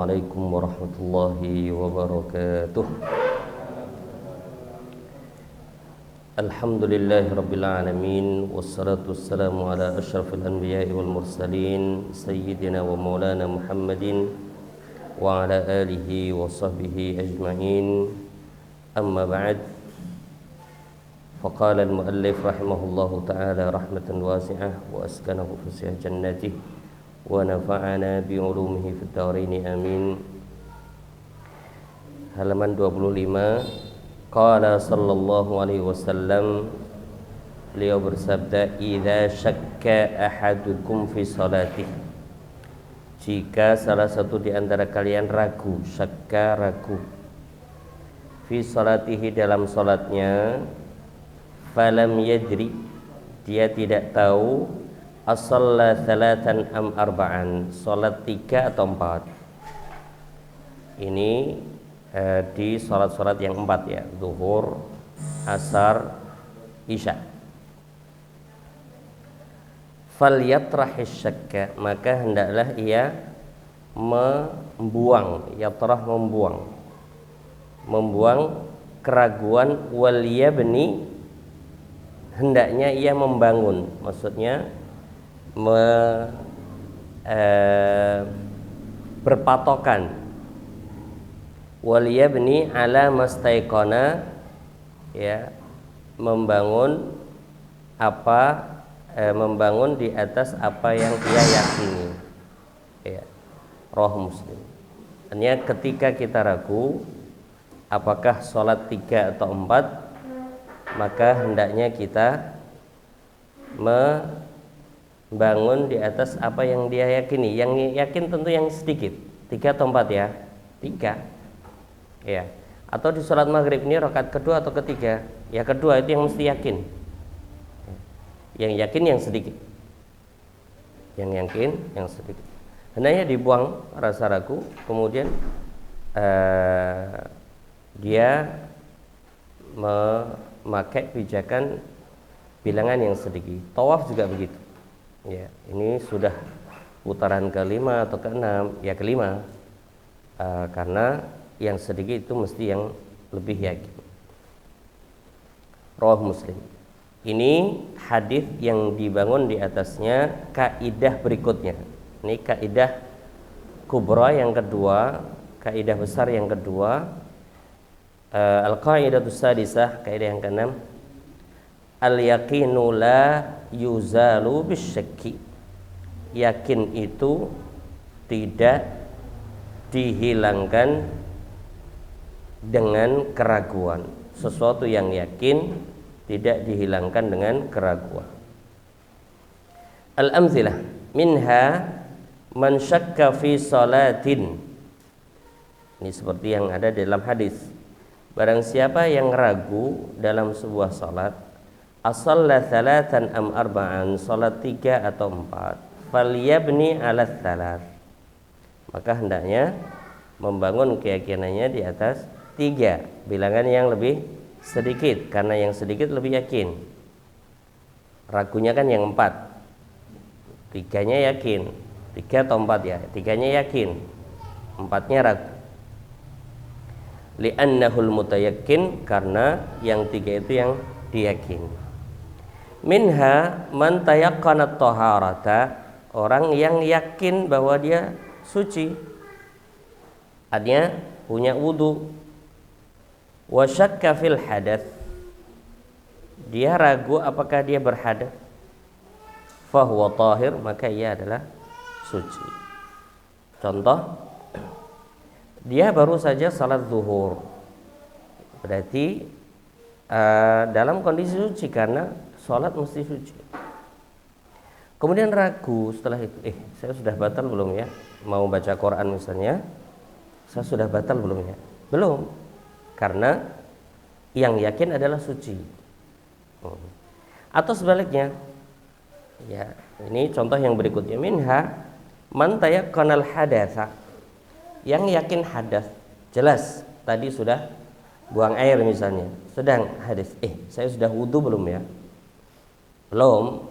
Assalamualaikum warahmatullahi wabarakatuh. Alhamdulillahi rabbil alamin, wassalatu wassalamu ala asyrafil anbiya'i wal mursalin, sayyidina wa maulana Muhammadin wa ala alihi wa sahbihi ajma'in. Amma ba'd. Faqala al-muallif rahimahullahu ta'ala rahmatan wasi'ah wa askanahu fasih jannatih wa nafa'ana bi'ulumihi fid dharain amin. Halaman 25. Qala sallallahu alaihi wasallam, beliau bersabda, idza syakka ahadukum fi salatih, jika salah satu di antara kalian ragu, syakka ragu, fi salatihi dalam salatnya, falam yadri, dia tidak tahu, as-shalla thalathan am arba'an, salat 3 atau 4. Ini di salat-salat yang 4 ya, zuhur, asar, isya. Falyatrahish syakka, maka hendaklah ia membuang, yatrah membuang keraguan, wal yabni, hendaknya ia membangun, maksudnya berpatokan, waliyabni ala mastaiqona, ya, membangun membangun di atas apa yang ia yakini, ya. Roh Muslim. Artinya ketika kita ragu apakah sholat 3 atau 4, maka hendaknya kita membangun di atas apa yang dia yakini. Yang yakin tentu yang sedikit, 3 atau 4 ya, 3 ya. Atau di sholat maghrib ini rakaat kedua atau ketiga, ya kedua itu yang mesti yakin. Yang yakin yang sedikit, yang yakin yang sedikit. Hendaknya dibuang rasa ragu, kemudian dia memakai pijakan bilangan yang sedikit. Tawaf juga begitu. Ya, ini sudah putaran kelima atau keenam, ya kelima, karena yang sedikit itu mesti yang lebih yakin. Rawah Muslim. Ini hadis yang dibangun di atasnya kaidah berikutnya. Ini kaidah kubra yang kedua, kaidah besar yang kedua. Al-qaidatus sadisah, kaidah yang keenam. Al-yaqinu la yuzalu bisyakki. Yakin itu tidak dihilangkan dengan keraguan. Sesuatu yang yakin tidak dihilangkan dengan keraguan. Al-amzilah minha man syakka fi salatin. Ini seperti yang ada dalam hadis. Barang siapa yang ragu dalam sebuah salat, as-shalla thalathan am arba'an, salat 3 atau 4, falyabni 'ala thalath, maka hendaknya membangun keyakinannya di atas 3, bilangan yang lebih sedikit, karena yang sedikit lebih yakin. Ragunya kan yang 4, 3-nya yakin, 3 atau 4 ya, 3-nya yakin, 4-nya ragu. Li'annahul mutayakkin, karena yang 3 itu yang diyakin. Minha man tayaqqana taharata, orang yang yakin bahwa dia suci, artinya punya wudu. Wa syakka fil hadath, dia ragu apakah dia berhadas, fahuwa tahir, maka ia adalah suci. Contoh, dia baru saja salat zuhur, berarti dalam kondisi suci karena salat mesti suci. Kemudian ragu setelah itu, saya sudah batal belum ya? Mau baca Quran misalnya, saya sudah batal belum ya? Belum, karena yang yakin adalah suci. Atau sebaliknya, ya, ini contoh yang berikutnya. Minha man tayaqqanal hadatsa, yang yakin hadas, jelas tadi sudah buang air misalnya, sedang hadas, saya sudah wudu belum ya? Belum,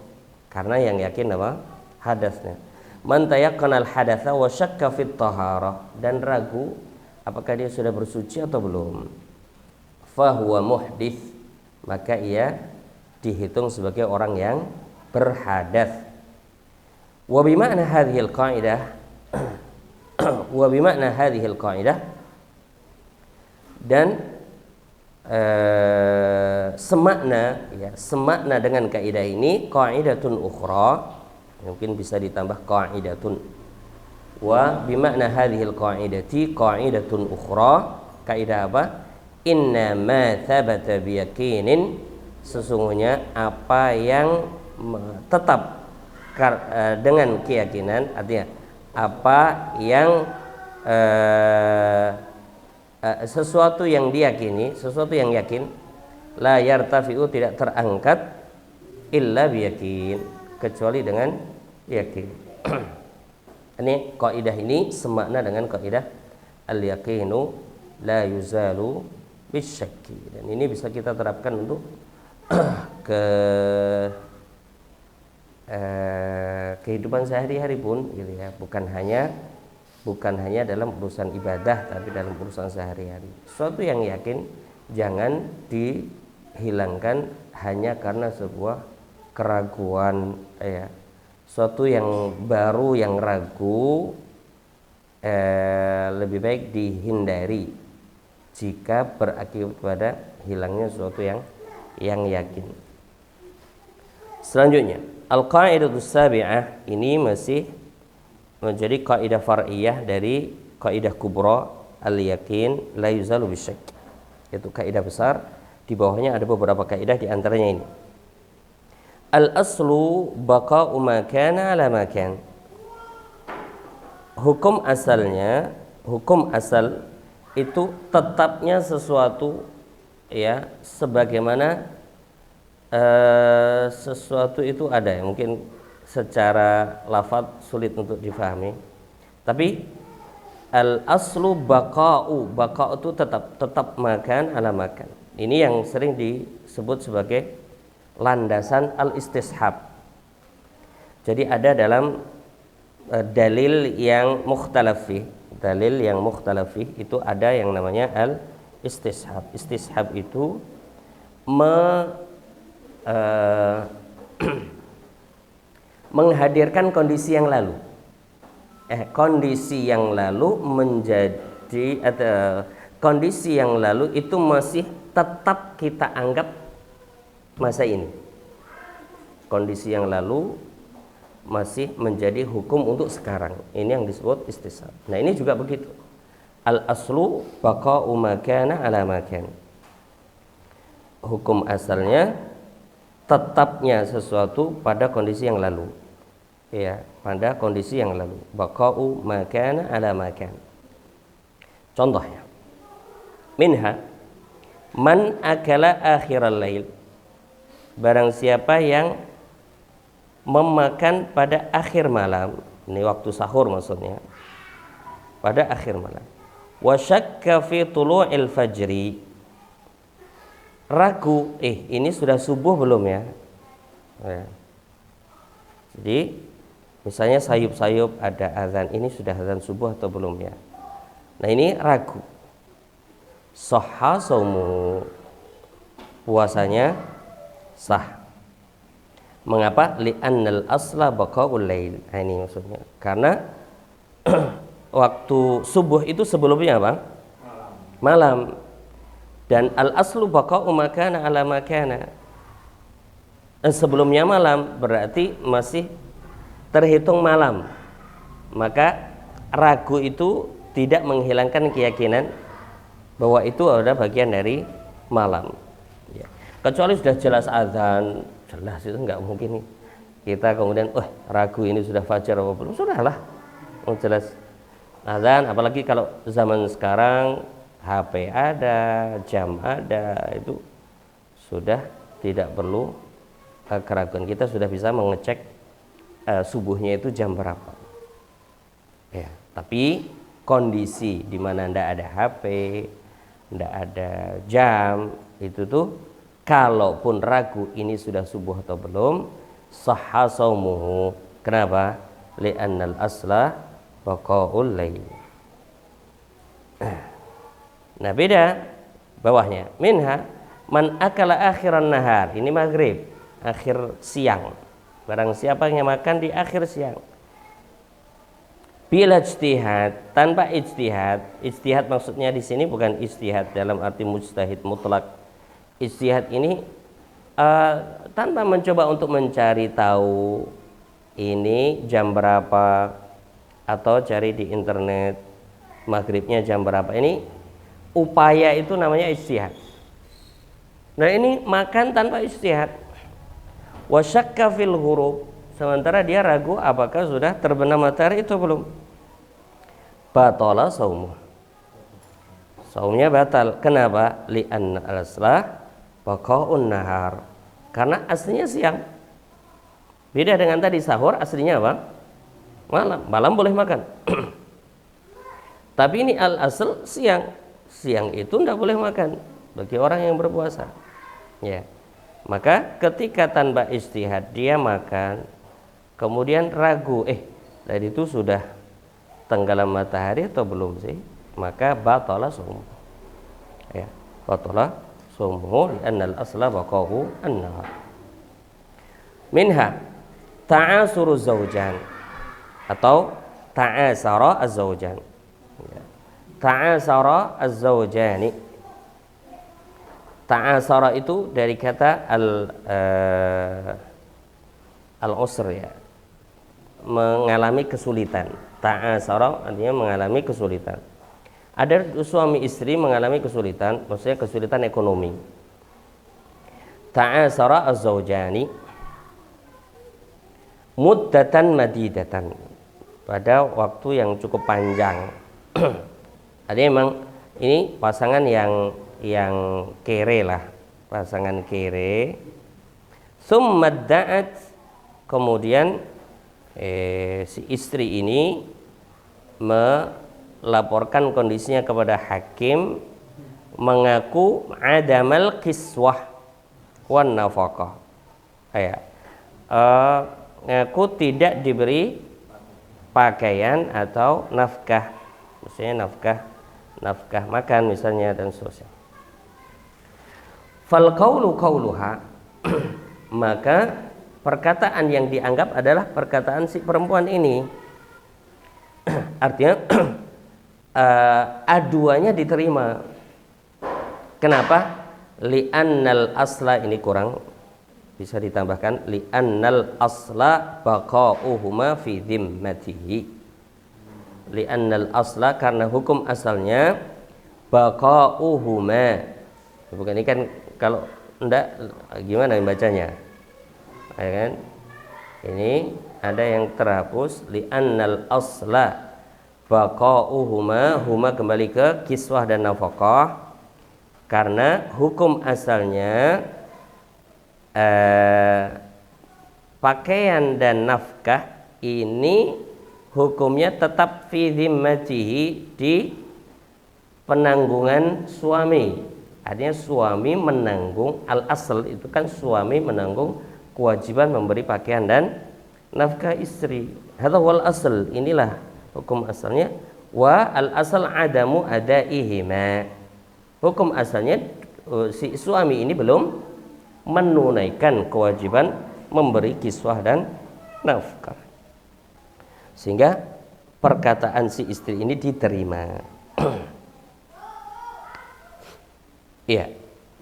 karena yang yakin apa? Hadasnya. Man tayaqqana al-hadatsa wa syakka fit taharah, dan ragu apakah dia sudah bersuci atau belum, fahuwa muhdits, maka ia dihitung sebagai orang yang berhadas. Wa bimakna hadhil qaidah wa bimakna hadhil qaidah, dan semakna dengan kaidah ini qaidatun ukhra, mungkin bisa ditambah qaidatun. Wa bimakna hadhil qaidati qaidatun ukhra, kaidah apa? Inna ma thabata biyaqinin, sesungguhnya apa yang tetap dengan keyakinan, artinya apa yang sesuatu yang diyakini, sesuatu yang yakin, la yartafi'u, tidak terangkat, illa biyakin, kecuali dengan yakin. Ini kaidah ini semakna dengan kaidah al-yaqinu la yuzalu bisyakki, dan ini bisa kita terapkan untuk kehidupan sehari-hari pun gitu ya, bukan hanya dalam urusan ibadah, tapi dalam urusan sehari-hari. Sesuatu yang yakin jangan dihilangkan hanya karena sebuah keraguan ya. Suatu yang baru, yang ragu, lebih baik dihindari jika berakibat pada hilangnya sesuatu yang yakin. Selanjutnya, al-qaidatus sabi'ah, ini masih menjadi kaidah far'iyah dari kaidah kubra al-yaqin la yuzalu bisyak. Itu kaidah besar, di bawahnya ada beberapa kaidah, di antaranya ini. Al-aslu baqa'u ma kana ala ma kan. Hukum asal itu tetapnya sesuatu ya, sebagaimana sesuatu itu ada ya, mungkin secara lafaz sulit untuk difahami, tapi al-aslu baqa'u itu tetap makan ala makan. Ini yang sering disebut sebagai landasan al-istishab. Jadi ada dalam dalil yang mukhtalafi, itu ada yang namanya al-istishab. Istishab itu menghadirkan kondisi yang lalu. Kondisi yang lalu menjadi kondisi yang lalu itu masih tetap kita anggap masa ini. Kondisi yang lalu masih menjadi hukum untuk sekarang. Ini yang disebut istishab. Nah, ini juga begitu. Al-aslu baqa'u ma kana ala ma kan. Hukum asalnya tetapnya sesuatu pada kondisi yang lalu. Ya, pada kondisi yang lalu. Baqa'u ma kana ala ma kan. Contohnya, minha man akala akhiral lail. Barang siapa yang memakan pada akhir malam, ini waktu sahur maksudnya, pada akhir malam. Wa syakka fi tulu'il fajri, ragu, ini sudah subuh belum ya? Jadi misalnya sayup-sayup ada azan, ini sudah azan subuh atau belum ya? Nah, ini ragu. Sahha saumu, puasanya sah. Mengapa? Li'annal asla baqa'ul lail. Nah, ini maksudnya. Karena waktu subuh itu sebelumnya apa? Malam. Dan al-aslu baqa'u ma kana ala ma kana. Sebelumnya malam berarti masih terhitung malam. Maka ragu itu tidak menghilangkan keyakinan bahwa itu adalah bagian dari malam. Kecuali sudah jelas azan, jelas itu nggak mungkin kita kemudian ragu ini sudah fajar atau belum. Sudahlah, jelas azan. Apalagi kalau zaman sekarang HP ada, jam ada, itu sudah tidak perlu keraguan. Kita sudah bisa mengecek subuhnya itu jam berapa. Ya, tapi kondisi di mana ndak ada HP, ndak ada jam, itu tuh kalaupun ragu ini sudah subuh atau belum, sahha saumuhu. Kenapa? li'annal asla baqaul lail. Nah, beda bawahnya. Minha man akala akhiran nahar. Ini maghrib, akhir siang. Barang siapa yang makan di akhir siang. Bila ijtihad, tanpa ijtihad. Ijtihad maksudnya di sini bukan ijtihad dalam arti mujtahid mutlak. Ijtihad ini tanpa mencoba untuk mencari tahu ini jam berapa atau cari di internet maghribnya jam berapa. Ini upaya itu namanya ijtihad. Nah, ini makan tanpa ijtihad. Wa syakka fil ghurub, sementara dia ragu apakah sudah terbenam matahari itu belum. Batala saumu. Saumnya batal. Kenapa? Li'anna al-aslah baqaun nahar. Karena aslinya siang. Beda dengan tadi sahur, aslinya apa? Malam. Malam boleh makan. Tapi ini al-asl siang. Siang itu tidak boleh makan bagi orang yang berpuasa. Ya. Maka ketika tanpa ijtihad dia makan, kemudian ragu, tadi itu sudah tenggelam matahari atau belum sih? Maka batala shaum. Ya, batala shaumuhu li'anna al-asla baqa'u an-nahar. Minha ta'asuru zawjan atau ta'asara az-zawjan. Ya. Ta'asara az-zawjani. Ta'asara itu dari kata al-usr, ya, mengalami kesulitan. Ta'asara artinya mengalami kesulitan. Ada suami istri mengalami kesulitan, maksudnya kesulitan ekonomi. Ta'asara az-zawjani muddatan madidatan, pada waktu yang cukup panjang. Artinya memang ini pasangan yang kere lah, pasangan kere. Summadda'at, kemudian si istri ini melaporkan kondisinya kepada hakim, mengaku adamal kiswah wan nafaqah. Ngaku tidak diberi pakaian atau nafkah, maksudnya nafkah makan misalnya dan seterusnya. Fal qaulu qauluha, maka perkataan yang dianggap adalah perkataan si perempuan ini. Artinya aduannya diterima. Kenapa? Li'annal asla, ini kurang, bisa ditambahkan li'annal asla baqa'uhuma fi dhimmatihi. Li'annal asla, karena hukum asalnya baqa'uhuma. Bukan, ini kan kalau enggak gimana bacanya? Ya kan? Ini ada yang terhapus, li'annal asla baqa'uhuma, huma kembali ke kiswah dan nafaqah, karena hukum asalnya pakaian dan nafkah ini hukumnya tetap fi dhimmatihi, di penanggungan suami. Artinya suami menanggung, al-asl itu kan suami menanggung kewajiban memberi pakaian dan nafkah istri. Hadza wal asl, inilah hukum asalnya. Wa al-asl adamu adaihima, hukum asalnya si suami ini belum menunaikan kewajiban memberi kiswah dan nafkah, sehingga perkataan si istri ini diterima. Iya.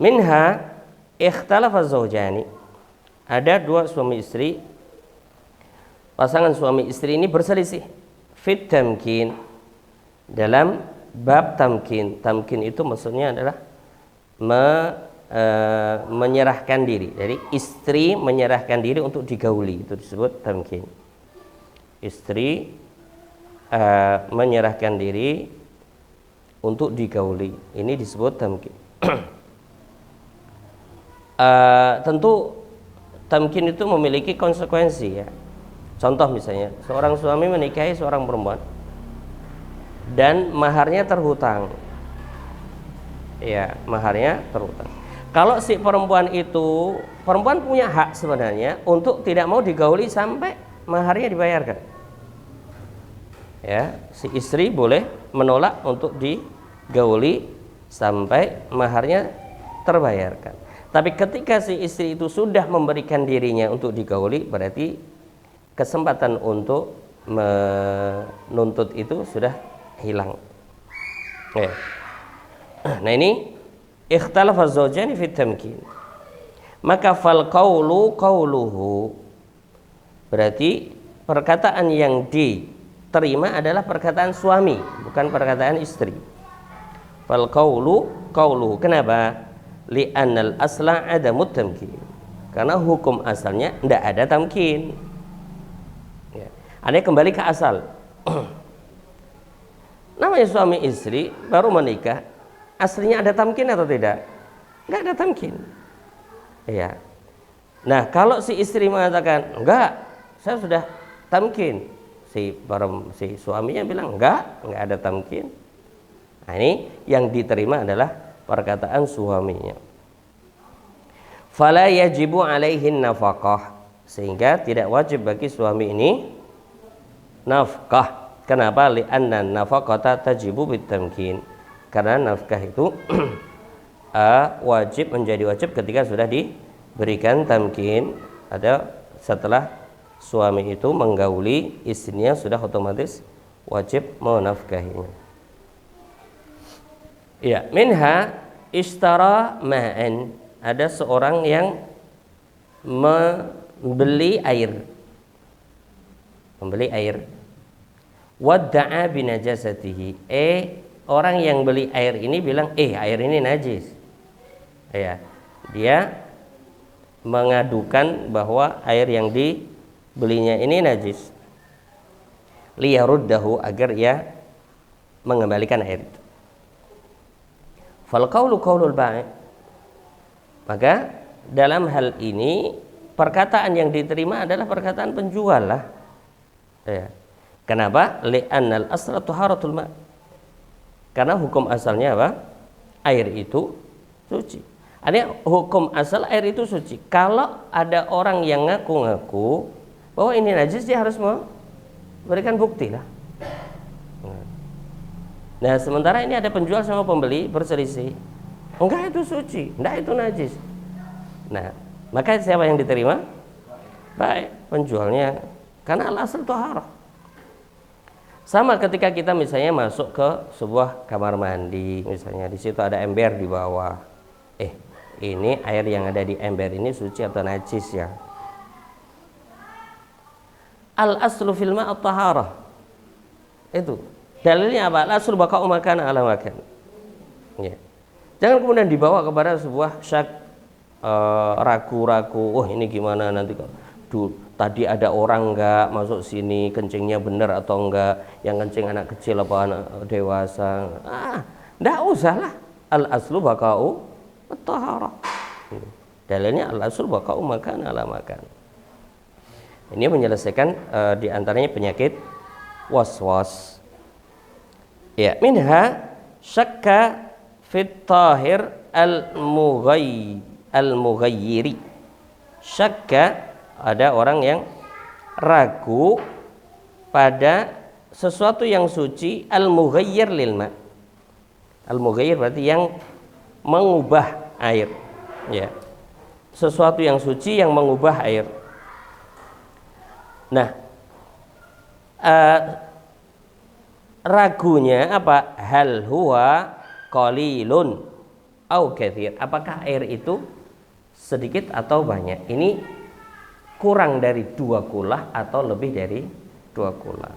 Minha ikhtalafa zawjani, ada dua suami istri, pasangan suami istri ini berselisih fit tamkin, dalam bab tamkin. Tamkin itu maksudnya adalah menyerahkan diri. Jadi istri menyerahkan diri untuk digauli, itu disebut tamkin. Istri menyerahkan diri untuk digauli, ini disebut tamkin. Tentu tamkin itu memiliki konsekuensi, ya. Contoh misalnya seorang suami menikahi seorang perempuan dan maharnya terhutang. Ya, maharnya terhutang. Kalau si perempuan itu, perempuan punya hak sebenarnya untuk tidak mau digauli sampai maharnya dibayarkan. Ya, si istri boleh menolak untuk digauli sampai maharnya terbayarkan. Tapi ketika si istri itu sudah memberikan dirinya untuk digauli, berarti kesempatan untuk menuntut itu sudah hilang. Ya. Nah ini ikhtalafa zawjani fi tamkin. Maka fal qawlu qawluhu, berarti perkataan yang diterima adalah perkataan suami, bukan perkataan istri. Fal qawlu qawluhu. Kenapa? Li'annal asla adamut tamkin. Karena hukum asalnya tidak ada tamkin. Ya. Anda kembali ke asal. Namanya suami istri baru menikah, aslinya ada tamkin atau tidak? Enggak ada tamkin. Ya. Nah, kalau si istri mengatakan, enggak, saya sudah tamkin, si suaminya bilang, enggak ada tamkin. Nah, ini yang diterima adalah perkataan suaminya. Fala yajibu alaihin nafaqah, sehingga tidak wajib bagi suami ini nafkah. Kenapa? Li'anna nafaqata tajibu bitamkin. Karena nafkah itu menjadi wajib ketika sudah diberikan tamkin, ada setelah suami itu menggauli istrinya sudah otomatis wajib menafkahinya. Ya, minha ishtara ma'an, ada seorang yang membeli air. Wadda'a binajasatihi. Orang yang beli air ini bilang, air ini najis. Ya, dia mengadukan bahwa air yang dibelinya ini najis. Liyaruddahu, agar ia mengembalikan air itu. Fal qawlu qawlul ba'i. Maka dalam hal ini perkataan yang diterima adalah perkataan penjual lah. Ya. Kenapa? Li'annal asla taharatul ma'. Karena hukum asalnya apa? Air itu suci. Artinya hukum asal air itu suci. Kalau ada orang yang ngaku-ngaku bahwa ini najis, dia harus memberikan bukti lah. Nah, sementara ini ada penjual sama pembeli berselisih. Enggak, itu suci, enggak, itu najis. Nah, maka siapa yang diterima? Baik, penjualnya. Karena al-asl thaharah. Sama ketika kita misalnya masuk ke sebuah kamar mandi, misalnya di situ ada ember di bawah. Ini air yang ada di ember ini suci atau najis ya? Al-aslu fil ma' at-taharah. Itu. Dalilnya apa? Al-aslu baqa'u makan ala makan. Ya. Jangan kemudian dibawa kepada sebuah syak, ragu-ragu. Ini gimana nanti tadi ada orang enggak masuk sini, kencingnya benar atau enggak? Yang kencing anak kecil apa anak dewasa? Enggak usah lah. Al-aslu baqa'u at-taharah. Dalilnya al-aslu baqa'u makan ala makan. Ini menyelesaikan di antaranya penyakit was-was. Ya, minha syakka fit tahir al-mughayyiri. Syakka, ada orang yang ragu pada sesuatu yang suci, al-mughayyir lil ma'. Al-mughayyir berarti yang mengubah air. Ya. Sesuatu yang suci yang mengubah air. Nah, ragunya apa? Hal huwa qalilun au katsir. Apakah air itu sedikit atau banyak? Ini kurang dari 2 kulah atau lebih dari 2 kulah.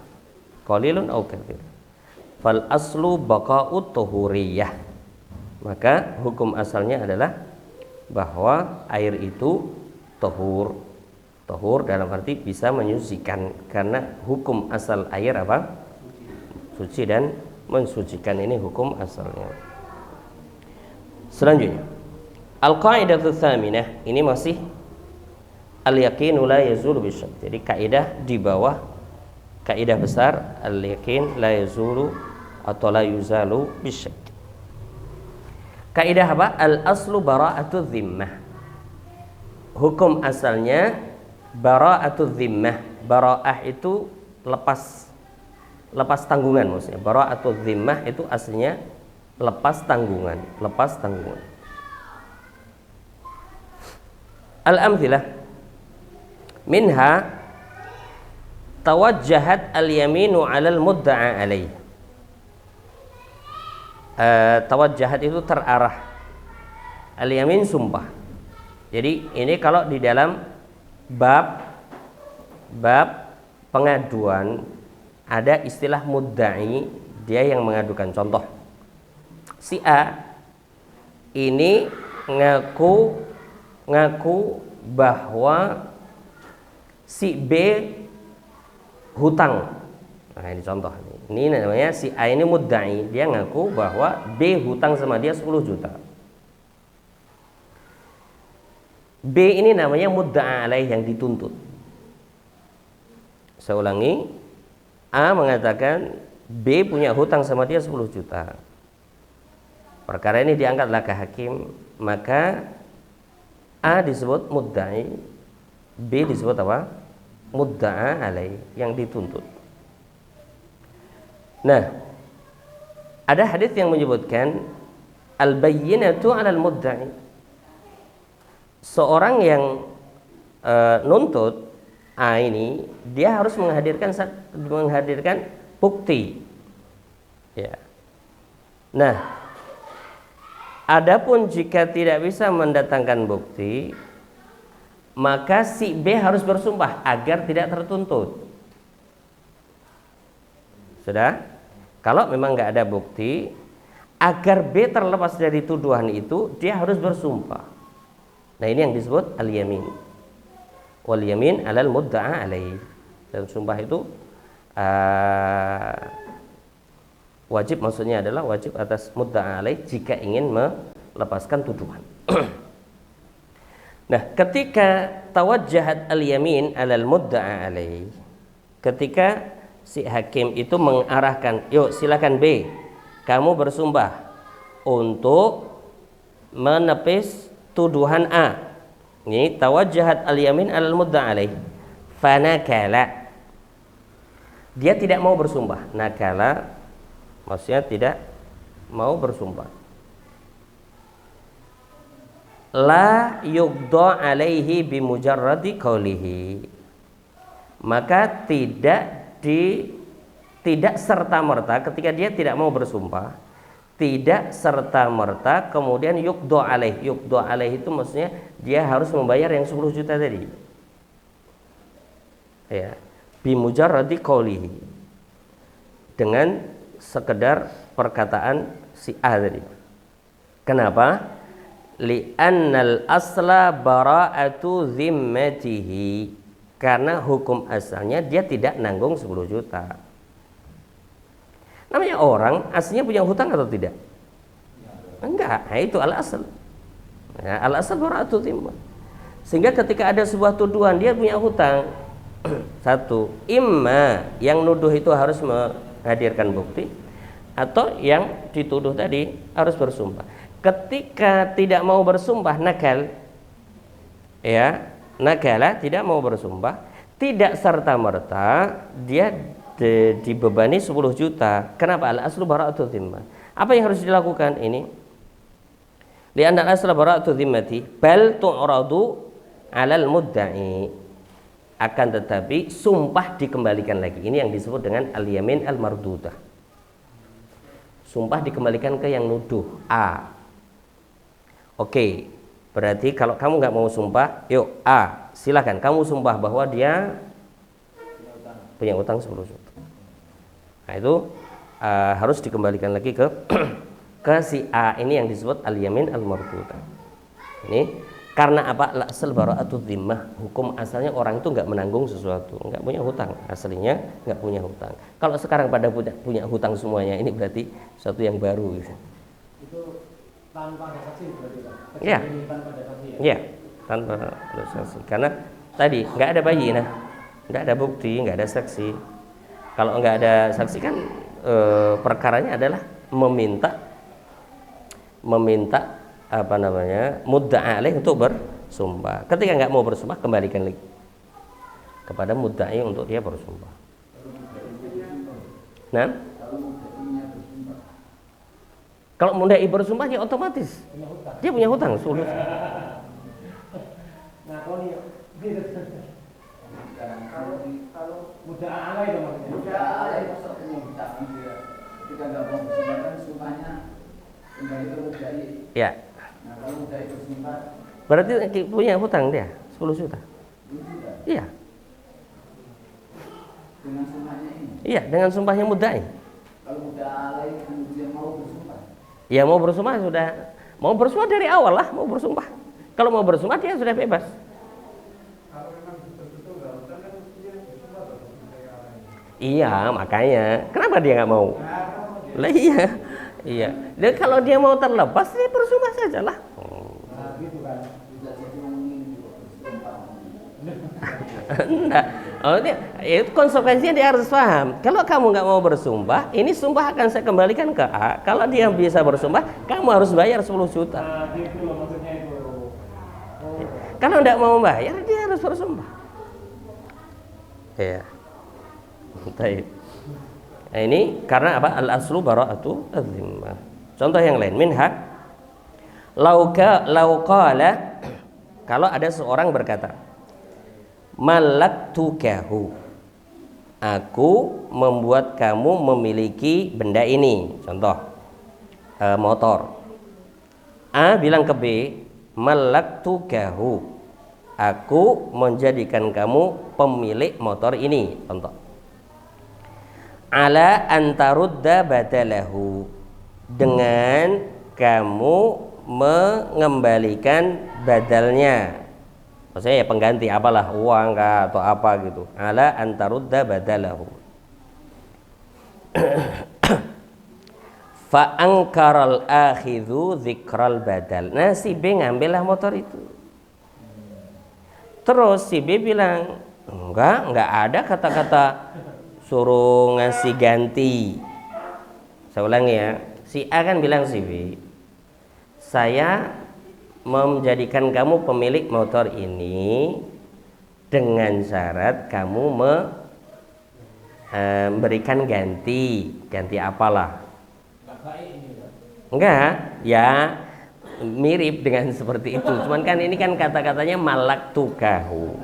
Qalilun au katsir. Fal aslu baqa'ut tuhuriyah. Maka hukum asalnya adalah bahwa air itu tahur. Tahur dalam arti bisa menyucikan, karena hukum asal air apa? Suci dan mensucikan, ini hukum asalnya. Selanjutnya, al-qaidatu tsaminah, ini masih al-yaqinu la yazulu bisyak. Jadi kaidah di bawah kaidah besar al-yaqin la yazulu atau la yuzalu bisyak. Kaidah apa? Al-aslu bara'atu dhimmah. Hukum asalnya bara'atu dhimmah. Bara'ah itu lepas lepas tanggungan maksudnya. Bara'atul zimmah itu aslinya lepas tanggungan, lepas tanggungan. Al-amthilah minha tawajjahat al-yaminu 'alal mudda'a alaih. Tawajjahat itu terarah, al-yamin sumpah. Jadi ini kalau di dalam bab pengaduan ada istilah mudda'i, dia yang mengadukan. Contoh, si A ini ngaku bahwa si B hutang. Nah, ini contoh. Ini namanya si A ini mudda'i, dia ngaku bahwa B hutang sama dia 10 juta. B ini namanya mudda'a alaih, yang dituntut. Saya ulangi, A mengatakan B punya hutang sama dia 10 juta. Perkara ini diangkatlah ke hakim, maka A disebut mudda'i, B disebut apa? Mudda'a alaih, yang dituntut. Nah, ada hadis yang menyebutkan al-bayyinatu 'alal mudda'i. Seorang yang nuntut A ini, dia harus menghadirkan bukti. Ya. Nah, adapun jika tidak bisa mendatangkan bukti, maka si B harus bersumpah agar tidak tertuntut. Sudah? Kalau memang nggak ada bukti, agar B terlepas dari tuduhan itu, dia harus bersumpah. Nah, ini yang disebut al-yamin. Wal yamin 'alal mudda'a alaih. Dan sumpah itu wajib, maksudnya adalah wajib atas mudda'a alaih jika ingin melepaskan tuduhan. Nah, ketika tawajjahat al-yamin 'alal mudda'a alaih, ketika si hakim itu mengarahkan, yuk silakan B, kamu bersumpah untuk menepis tuduhan A. Ini tawajjahat al-yamin 'alal mudda'a alaih. Fanakala, dia tidak mau bersumpah. Nakala maksudnya tidak mau bersumpah. La yuqda alaihi bimujarradi qawlihi, maka tidak serta-merta ketika dia tidak mau bersumpah, tidak serta-merta kemudian yuqda alaih. Yuqda alaih itu maksudnya dia harus membayar yang 10 juta tadi. Ya, bimujarradi qawlihi, dengan sekedar perkataan si A tadi. Kenapa? Li'annal asla bara'atu zimmatihi, karena hukum asalnya dia tidak nanggung 10 juta. Namanya orang aslinya punya hutang atau tidak? Enggak, nah itu al-asl. Ya, al-asl bara'atu zimmah. Sehingga ketika ada sebuah tuduhan dia punya hutang, satu, imma yang nuduh itu harus menghadirkan bukti, atau yang dituduh tadi harus bersumpah. Ketika tidak mau bersumpah, nakal, ya, nakala, tidak mau bersumpah, tidak serta-merta dia dibebani 10 juta. Kenapa? Al-aslu bara'atu zimmah. Apa yang harus dilakukan ini? Li'anna al-aslu bara'atu zimmati bal tu'radu 'alal mudda'i. Akan tetapi sumpah dikembalikan lagi. Ini yang disebut dengan al-yamin al-mardudah. Sumpah dikembalikan ke yang nuduh A. Oke, berarti kalau kamu nggak mau sumpah, yuk A, silakan kamu sumpah bahwa dia punya utang 10 juta. Nah, itu harus dikembalikan lagi ke ke si A ini yang disebut al-yamin al-mardudah. Ini karena apa? Al-asl bara'atu zimmah. Hukum asalnya orang itu nggak menanggung sesuatu, nggak punya hutang, aslinya nggak punya hutang. Kalau sekarang pada punya hutang semuanya, ini berarti sesuatu yang baru gitu. Itu tanpa ada saksi berarti Pak? Ya. Tanpa ada saksi ya? Ya, tanpa ada saksi. Karena tadi nggak ada bayinah, nggak ada bukti, nggak ada saksi. Kalau nggak ada saksi kan perkaranya adalah meminta apa namanya, mudda'a alaih untuk bersumpah. Ketika nggak mau bersumpah, kembalikan lagi kepada mudda'i untuk dia bersumpah. Nah, kalau mudai bersumpah ya otomatis Punya hutang. dia punya hutang sulus. Nah, kalau gitu. Kalau mudah alay itu maksudnya. Mudah alay maksud penyumbang dia. Ketika nggak mau bersumpah kan sumpahnya kembali ke mudai. Ya. Nah kalau mudai bersumpah Berarti punya hutang dia 10 juta. juga Iya. dengan sumpahnya ini. Iya, dengan sumpahnya mudai. Kalau mudah alay kemudian mau bersumpah. Ya mau bersumpah sudah, mau bersumpah dari awal lah mau bersumpah. Kalau mau bersumpah dia sudah bebas. Iya, makanya kenapa dia nggak mau? Lah iya, iya. Dan kalau dia mau terlepas dia bersumpah saja lah. Nah, gitu kan. Tidak jadi ngomongin juga bersumpah. Enggak. Oh, itu konsekuensinya dia harus paham. Kalau kamu nggak mau bersumpah, ini sumpah akan saya kembalikan ke A. Kalau dia bisa bersumpah, kamu harus bayar 10 juta. Nah, gitu loh maksudnya itu. Oh. Kalau nggak mau bayar, dia harus bersumpah. Iya. Baik. Nah, ini karena apa? Al-aslu bara'atu az-zimmah. Contoh yang lain, minha lauqala, kalau ada seorang berkata, malaktukahu, aku membuat kamu memiliki benda ini. Contoh motor. A bilang ke B, malaktukahu, aku menjadikan kamu pemilik motor ini. Contoh, ala antarudda badalahu, dengan kamu mengembalikan badalnya, maksudnya ya pengganti apalah, uang kah atau apa gitu. Ala antarudda badalahu. Fa angkaral akhidhu dzikral badal. Nah si B ngambillah motor itu. Terus si B bilang, enggak ada kata-kata suruh ngasih ganti. Saya ulangi ya, si A kan bilang si B, saya menjadikan kamu pemilik motor ini dengan syarat kamu memberikan ganti apalah. Enggak, ya mirip dengan seperti itu. Cuman kan ini kan kata-katanya malaktukahu.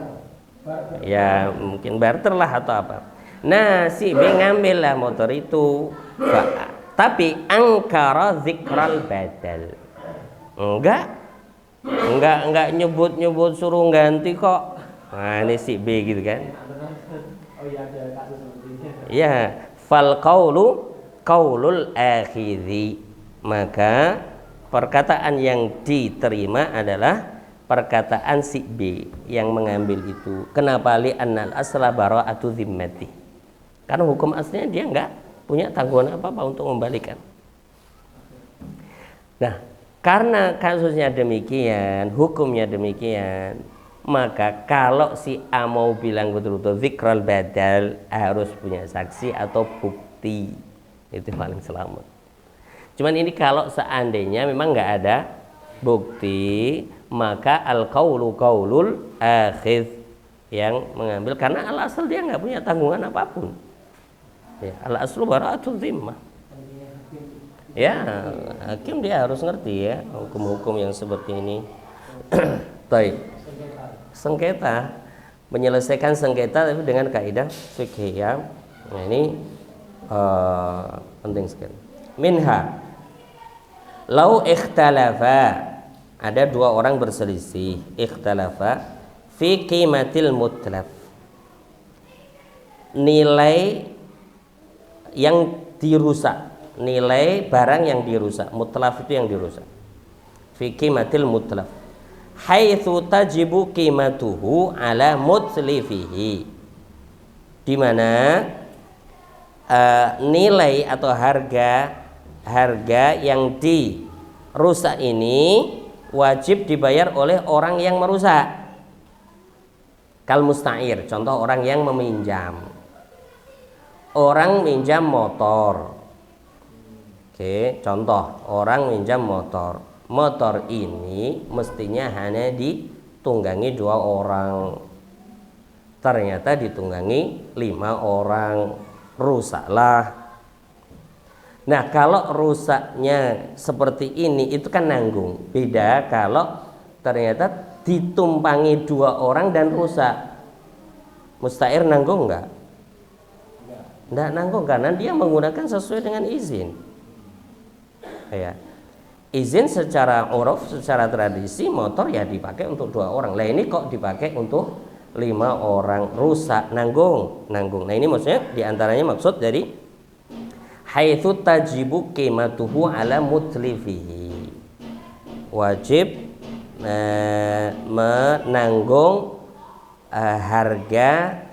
Ya mungkin barter lah atau apa. Nah si B ngambil lah motor itu, tapi angkara zikral badal. Enggak nyebut suruh ganti kok. Nah ini si B gitu kan. Oh iya, ada kasus seperti ini. Ya, fal qaulul akhidhi, maka perkataan yang diterima adalah perkataan si B yang mengambil itu. Kenapa? Li annal asla bara'atu zimmati. Karena hukum aslinya dia enggak punya tanggungan apa-apa untuk membalikan. Nah, karena kasusnya demikian, hukumnya demikian, maka kalau si A mau bilang betul-betul zikral badal, harus punya saksi atau bukti. Itu paling selamat. Cuman ini kalau seandainya memang nggak ada bukti, maka al-qaulu qaulul akhidh, yang mengambil, karena al-asal dia nggak punya tanggungan apapun. Ya, al-aslu bara'atu zimmah. Ya, hakim dia harus ngerti ya hukum-hukum yang seperti ini. Baik. Sengketa, menyelesaikan sengketa tapi dengan kaidah fikih ya. Nah, ini penting sekali. Minha lau ikhtalafa, ada dua orang berselisih, ikhtalafa fi qimatil mutlaf, nilai yang dirusak, nilai barang yang dirusak. Mutlaf itu yang dirusak. Fi qimatil mutlaf haitsu tajibu qimatuhu ala mutlifihi, di mana nilai atau harga yang dirusak ini wajib dibayar oleh orang yang merusak. Kal musta'ir, contoh orang yang meminjam. Orang minjam motor. Oke, contoh orang minjam motor. Motor ini mestinya hanya ditunggangi 2 orang. Ternyata ditunggangi 5 orang. Rusaklah Nah, kalau rusaknya seperti ini itu kan nanggung. Beda kalau ternyata ditumpangi 2 orang dan rusak. Musta'ir nanggung enggak? Enggak nanggung karena dia menggunakan sesuai dengan izin. Ya. Izin secara uruf, secara tradisi motor ya dipakai untuk 2 orang. Lah ini kok dipakai untuk 5 orang, rusak, nanggung. Nah ini maksudnya diantaranya maksud dari haitsu tajibu qimatuhu ala mutlifihi. Wajib menanggung harga,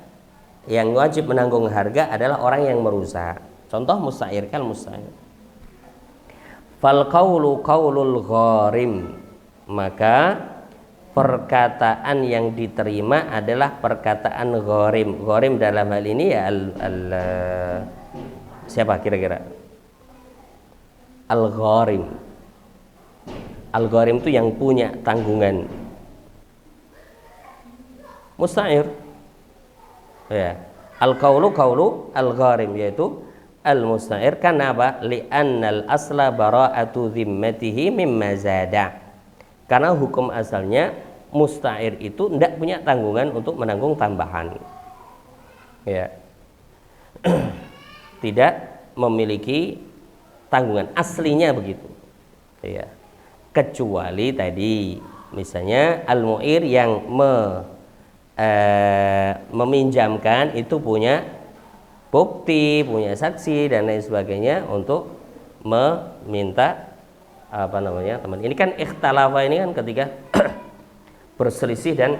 yang wajib menanggung harga adalah orang yang merusak. Contoh musta'ir, kal musta'ir. Fal qaulu qaulul gharim, maka perkataan yang diterima adalah perkataan gharim. Gharim dalam hal ini ya siapa kira-kira? Al-gharim. Al-gharim itu yang punya tanggungan. Musta'ir. Ya. Al-qaulu qaulu al-gharim, yaitu al-musta'ir. Kenapa? Li'annal asla bara'atu zimmatihi mimma zada. Karena hukum asalnya musta'ir itu tidak punya tanggungan untuk menanggung tambahan. Ya. Tidak memiliki tanggungan, aslinya begitu. Ya. Kecuali tadi misalnya al-mu'ir yang meminjamkan itu punya bukti, punya saksi dan lain sebagainya untuk meminta teman. Ini kan ikhtalafa, ini kan ketika berselisih dan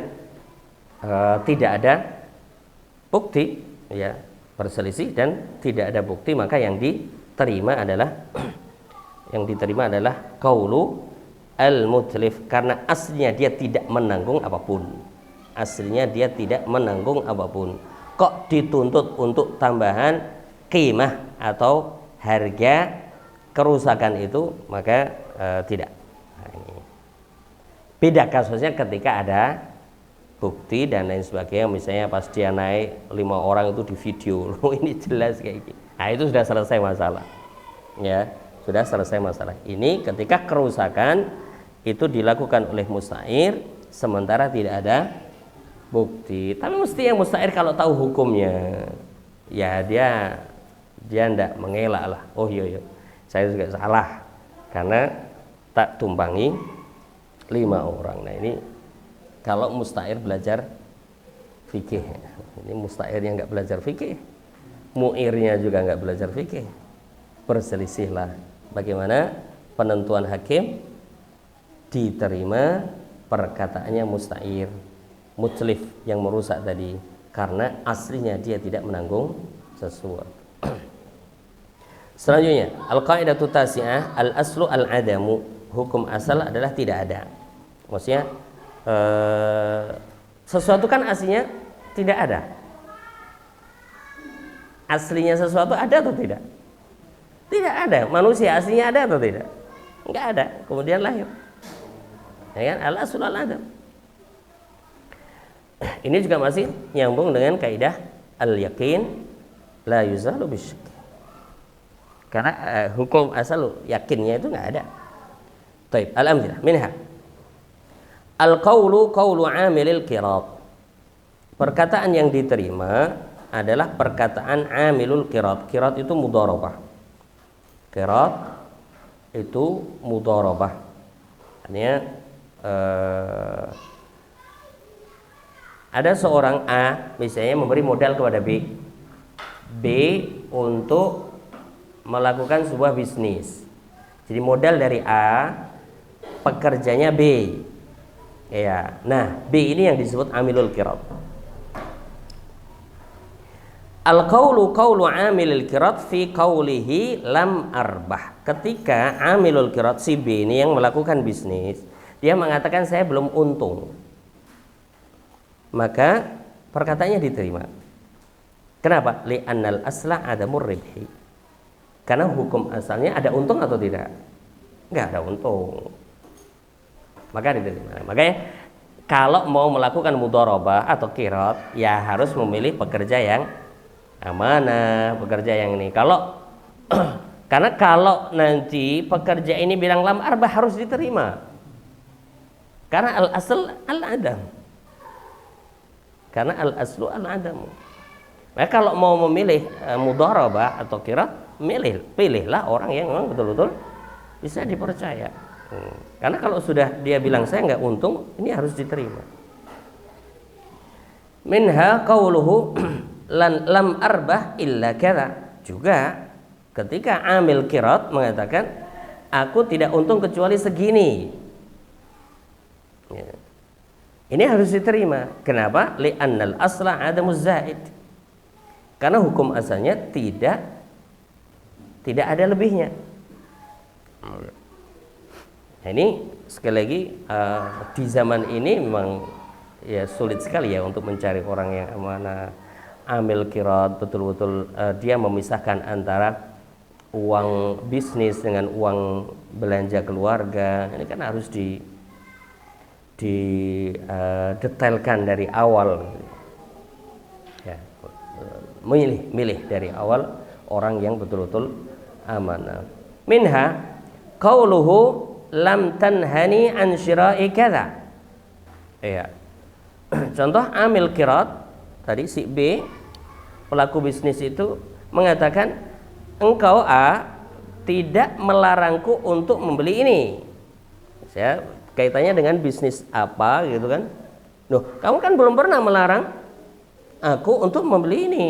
tidak ada bukti, ya, berselisih dan tidak ada bukti, maka yang diterima adalah qaulu al-mutlif, karena aslinya dia tidak menanggung apapun. Aslinya dia tidak menanggung apapun. Kok dituntut untuk tambahan qimah atau harga kerusakan itu, maka tidak. Nah, ini. Beda kasusnya ketika ada bukti dan lain sebagainya, misalnya pas dia naik 5 orang itu di video, ini jelas kayak gitu. Nah, itu sudah selesai masalah. Ya, sudah selesai masalah. Ini ketika kerusakan itu dilakukan oleh musta'ir sementara tidak ada bukti. Tapi mesti yang musta'ir kalau tahu hukumnya, ya dia tidak mengelak lah. Oh iya, saya juga salah karena tak tumpangi 5 orang. Nah ini kalau musta'ir belajar fikih. Ini musta'ir yang nggak belajar fikih, mu'irnya juga nggak belajar fikih, berselisihlah bagaimana penentuan hakim. Diterima perkataannya musta'ir, mutlif yang merusak tadi, karena aslinya dia tidak menanggung sesuatu. Selanjutnya, al-qaidatu tasi'ah, al-aslu al-adamu, hukum asal adalah tidak ada. Maksudnya sesuatu kan aslinya tidak ada. Aslinya sesuatu ada atau tidak? Tidak ada. Manusia aslinya ada atau tidak? Enggak ada. Kemudian lahir. Ya kan? Al-aslu al-adam. Ini juga masih nyambung dengan kaidah al-yaqin la yuzalu bisyak. Karena hukum asal yakinnya itu enggak ada. Taib, al-amthilah minha. Al-qaulu qaulu 'amilil qirat. Perkataan yang diterima adalah perkataan 'amilul qirat. Qirat itu mudharabah. Qirat itu mudharabah. Artinya ada seorang A misalnya memberi modal kepada B untuk melakukan sebuah bisnis. Jadi modal dari A, pekerjanya B. Ya. Nah, B ini yang disebut amilul qirat. Al-qaulu qaulu amilul qirat fi qaulihi lam arbah. Ketika amilul qirat si B ini yang melakukan bisnis, dia mengatakan saya belum untung, maka perkataannya diterima. Kenapa? Li'annal asla adamur ribhi. Karena hukum asalnya ada untung atau tidak? Enggak ada untung, maka diterima. Makanya kalau mau melakukan mudharabah atau qirat, ya harus memilih pekerja yang amanah, pekerja yang ini. Kalau Karena kalau nanti pekerja ini bilang lam arbah harus diterima. Karena al-asl al-adam. Karena al-aslu al-adam. Nah, kalau mau memilih mudharabah atau qirat, pilihlah orang yang memang betul-betul bisa dipercaya. Karena kalau sudah dia bilang saya nggak untung, ini harus diterima. Minha qauluhu lam arbah illa kadza. Juga ketika amil qirat mengatakan aku tidak untung kecuali segini. Ya. Ini harus diterima. Kenapa? Li'annal asla adamuz zaid. Karena hukum asalnya tidak ada lebihnya. Nah, ini sekali lagi di zaman ini memang ya sulit sekali ya untuk mencari orang yang mana amil qirat betul-betul dia memisahkan antara uang bisnis dengan uang belanja keluarga. Ini kan harus detailkan dari awal. Ya, milih dari awal orang yang betul-betul amanah. Minha qauluhu lam tanhani an syira'i kadza. Ya. Contoh amil qirat tadi si B pelaku bisnis itu mengatakan engkau A tidak melarangku untuk membeli ini. Saya kaitannya dengan bisnis apa gitu kan. Loh, kamu kan belum pernah melarang aku untuk membeli ini.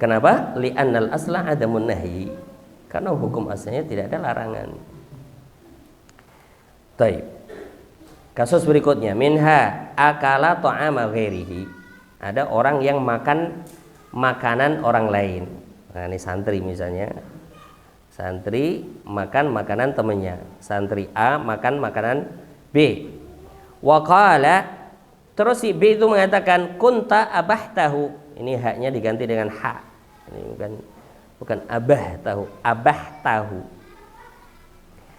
Kenapa? Li'annal asla adamun nahyi. Karena hukum asalnya tidak ada larangan. Baik. Kasus berikutnya, minha akala ta'ama ghairihi. Ada orang yang makan makanan orang lain. Nah, ini santri misalnya. Santri makan makanan temannya. Santri A makan makanan B. Wa qala, terus si B itu mengatakan kunta abahtahu. Ini haknya diganti dengan ha. Ini bukan abah tahu.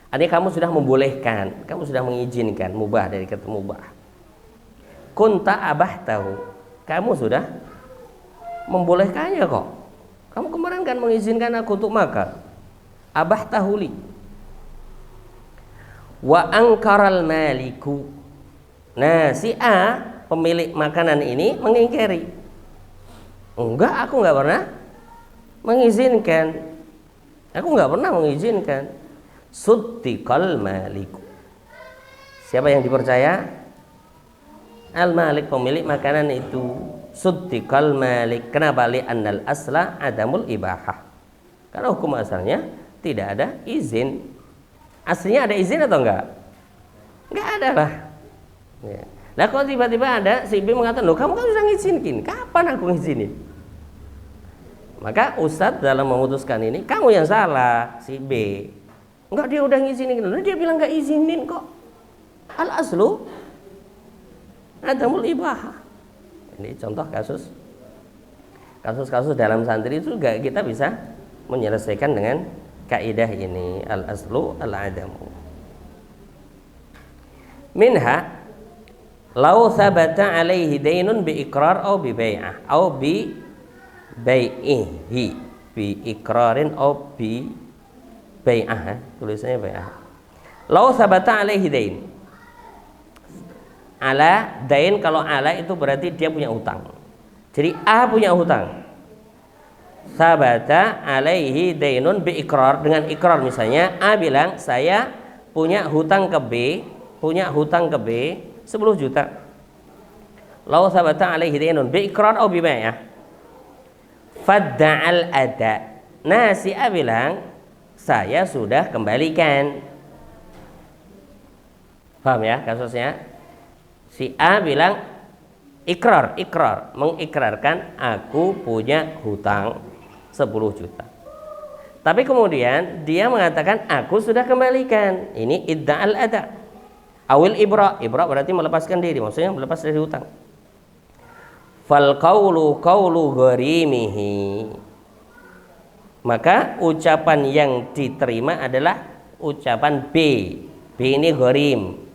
Artinya kamu sudah membolehkan, kamu sudah mengizinkan, mubah dari kata mubah. Kunta abah tahu, kamu sudah membolehkannya kok. Kamu kemarin kan mengizinkan aku untuk makan. Abah tahuli. Wa angkaral maliku. Nah, si A pemilik makanan ini mengingkari. Enggak, aku enggak pernah mengizinkan. Aku enggak pernah mengizinkan. Suddiqal maliku. Siapa yang dipercaya? Al-malik, pemilik makanan itu. Suddiqal malik. Kenapa? Li'annal asla adamul ibahah. Karena hukum asalnya tidak ada izin. Aslinya ada izin atau enggak? Enggak ada lah. Ya. Nah, kalau tiba-tiba ada si B mengatakan, loh kamu kan sudah ngizinin. Kapan aku ngizinin? Maka Ustadz dalam memutuskan ini, kamu yang salah, si B. Enggak, dia udah ngizinin. Dia bilang enggak izinin kok. Al-aslu adamul ibahah. Ini contoh kasus-kasus dalam santri itu juga kita bisa menyelesaikan dengan kaidah ini, al-aslu al-adamu. Minha lau thabata alaihi dainun bi iqrar au bi bai'ah au bi bai'ihi bi iqrarin au bi bai'ah. Tulisannya bai'ah. Lau thabata alaihi dain. Ala dain, kalau ala itu berarti dia punya hutang. Jadi A punya hutang. Sabata alaihi dainun bi ikrar, dengan ikrar misalnya A bilang saya punya hutang ke B, 10 juta. Lau sabata alaihi dainun bi ikrar au bi bai'ah. Fadda'al ada. Nah, si A bilang saya sudah kembalikan. Paham ya kasusnya? Si A bilang ikrar, mengikrarkan aku punya hutang 10 juta. Tapi kemudian dia mengatakan aku sudah kembalikan. Ini idda'al ada. Awil ibra berarti melepaskan diri, maksudnya melepas dari hutang. Fal qawlu gharimihi. Maka ucapan yang diterima adalah ucapan B. B ini gharim.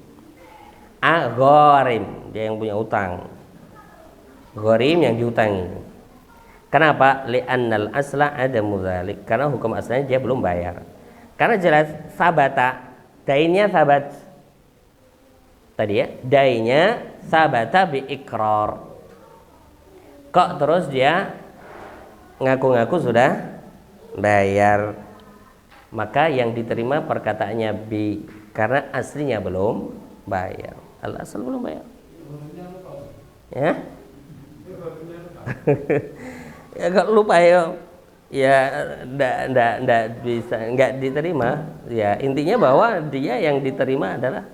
A gharim, dia yang punya utang. Gharim yang diutangi. Kenapa? Li'annal asla adamu dzalik. Karena hukum asalnya dia belum bayar. Karena jelas sabata, dainnya sabat. Tadi ya, dainnya sabata bi ikrar. Kok terus dia ngaku-ngaku sudah bayar? Maka yang diterima perkataannya bi, karena aslinya belum bayar. Al asal belum bayar. Ya? Ya kalau lupa ya ndak bisa, nggak diterima. Ya intinya bahwa dia yang diterima adalah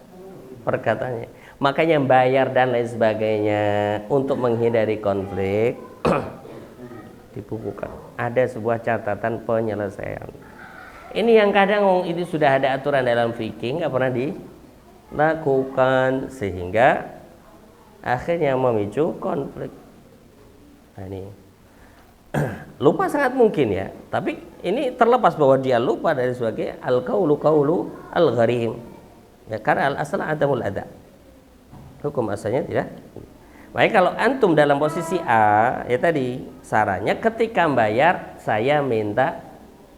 perkataannya. Makanya bayar dan lain sebagainya untuk menghindari konflik dibukukan. Ada sebuah catatan penyelesaian. Ini yang kadang itu sudah ada aturan dalam fikih nggak pernah dilakukan sehingga akhirnya memicu konflik. Nah, ini lupa sangat mungkin ya, tapi ini terlepas bahwa dia lupa dari sebagai al-qaulu qaulu al-gharim. Ya, karena al-asal adamul ada. Hukum asalnya tidak. Baik, kalau antum dalam posisi A, ya tadi sarannya ketika bayar saya minta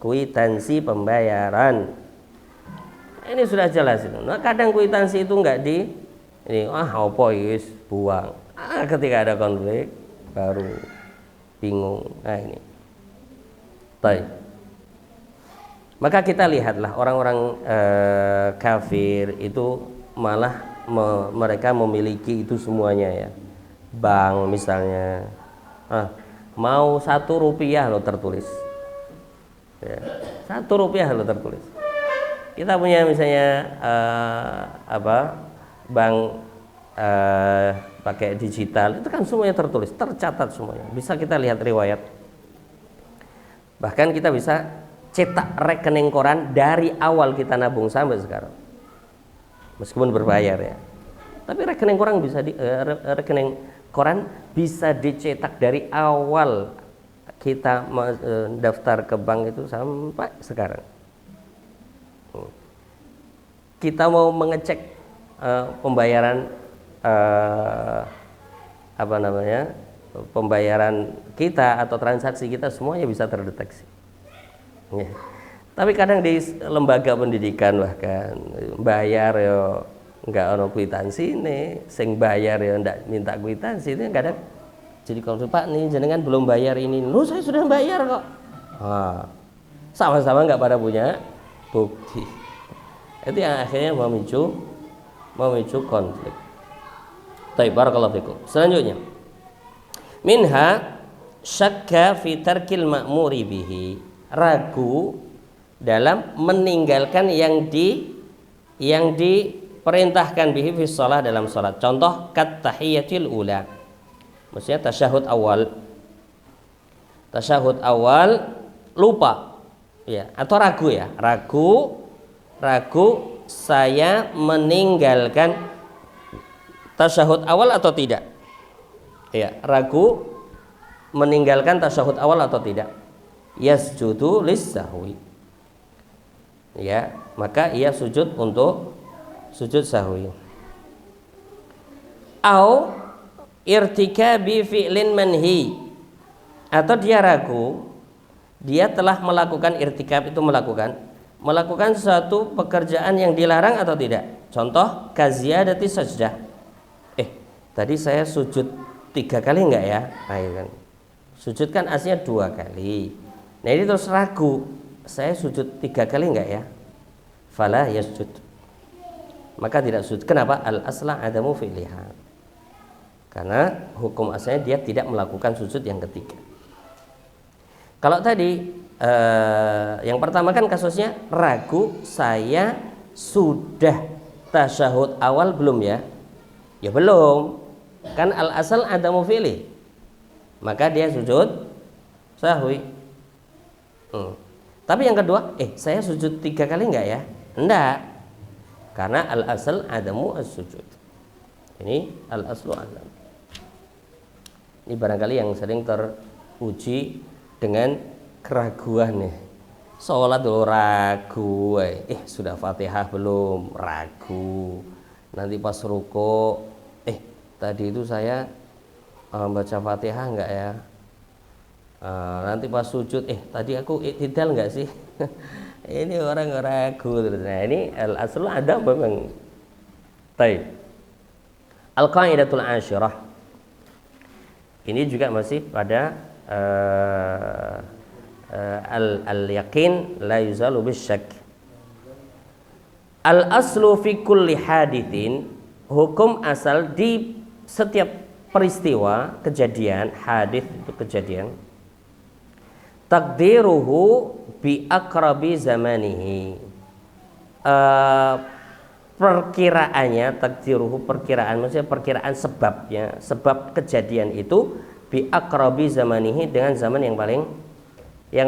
kwitansi pembayaran. Ini sudah jelas itu. Nah, kadang kwitansi itu enggak ini apa is buang. Ketika ada konflik baru bingung. Nah ini. Baik. Maka kita lihatlah orang-orang kafir itu malah mereka memiliki itu semuanya ya. Bank misalnya, mau 1 rupiah lo tertulis. Ya, 1 rupiah lo tertulis. Kita punya misalnya bank pakai digital, itu kan semuanya tertulis, tercatat semuanya. Bisa kita lihat riwayat. Bahkan kita bisa cetak rekening koran dari awal kita nabung sampai sekarang. Meskipun berbayar ya. Tapi rekening koran bisa dicetak dari awal kita daftar ke bank itu sampai sekarang. Kita mau mengecek pembayaran pembayaran kita atau transaksi kita semuanya bisa terdeteksi. Ya. Tapi kadang di lembaga pendidikan bahkan bayar yo nggak ono kwitansi nih, sing bayar yo ndak minta kwitansi itu kadang jadi kalau Pak nih jenengan belum bayar ini, lu saya sudah bayar kok. Sama-sama nggak pada punya bukti. Itu yang akhirnya memicu konflik. Baik, barakallahu fikum. Selanjutnya, minha syakka fi tarkil ma'muri bihi, ragu dalam meninggalkan yang diperintahkan bihi fi shalah dalam salat. Contoh kat tahiyatil ula. Maksudnya tasyahud awal. Tasyahud awal lupa. Ya, atau ragu ya. Ragu saya meninggalkan tasyahud awal atau tidak. Ya, ragu meninggalkan tasyahud awal atau tidak. Yasjudu lis-sahwi. Ya, maka ia sujud untuk sujud sahwi. Au irtikabi fi'lin manhi, atau dia ragu dia telah melakukan irtikab, itu melakukan suatu pekerjaan yang dilarang atau tidak. Contoh kaziyadati sajdah. Tadi saya sujud 3 kali enggak ya? Kan. Sujud kan aslinya 2 kali. Nah ini terus ragu, saya sujud 3 kali enggak ya? Fala yasjud. Maka tidak sujud. Kenapa? Al asla adamu fi'liha. Karena hukum asalnya dia tidak melakukan sujud yang ketiga. Kalau tadi yang pertama kan kasusnya ragu, saya sudah tasyahud awal belum ya? Ya belum. Kan al asal adamu fi'li. Maka dia sujud sahwi. Tapi yang kedua, saya sujud 3 kali enggak ya? Enggak. Karena al asal adamu as-sujud. Ini al aslu adam. Ini barangkali yang sering teruji dengan keraguan nih. Sholat dulu ragu, sudah Fatihah belum? Ragu. Nanti pas ruku, tadi itu saya baca Fatihah enggak ya? Nanti pas sujud, tadi aku iktidal nggak sih? Ini orang ragu terus. Nah, ini al-aslu ada memang. Baik. Al-qaidatul asyirah. Ini juga masih pada al-yaqin la yuzalu bisyak. Al-aslu fi kulli hadithin, hukum asal di setiap peristiwa, kejadian, hadith itu kejadian. Takdiruhu bi akrabi zamanihi. Perkiraannya, takdiruhu perkiraan, maksudnya perkiraan sebabnya, sebab kejadian itu bi akrabi zamanihi dengan zaman yang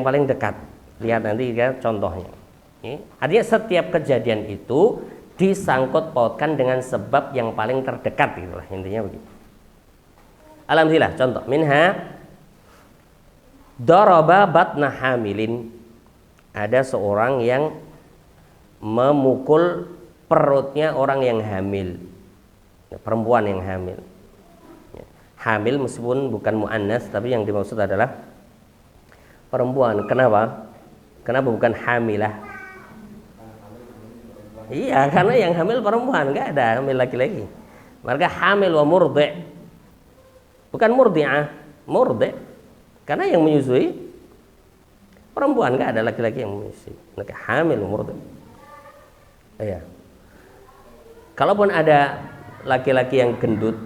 paling dekat. Lihat nanti ya contohnya. Artinya setiap kejadian itu disangkut pautkan dengan sebab yang paling terdekat, gitulah intinya begitu. Alhamdulillah, contoh minha daraba batna hamilin. Ada seorang yang memukul perutnya orang yang hamil, perempuan yang hamil. Hamil meskipun bukan muannas, tapi yang dimaksud adalah perempuan. Kenapa? Kenapa bukan hamilah? Iya, karena yang hamil perempuan, nggak ada hamil laki-laki. Maka hamil wa murdi', bukan murdi'ah, murdi'. Karena yang menyusui perempuan, nggak ada laki-laki yang menyusui. Maka hamil wa murdi'. Iya. Kalaupun ada laki-laki yang gendut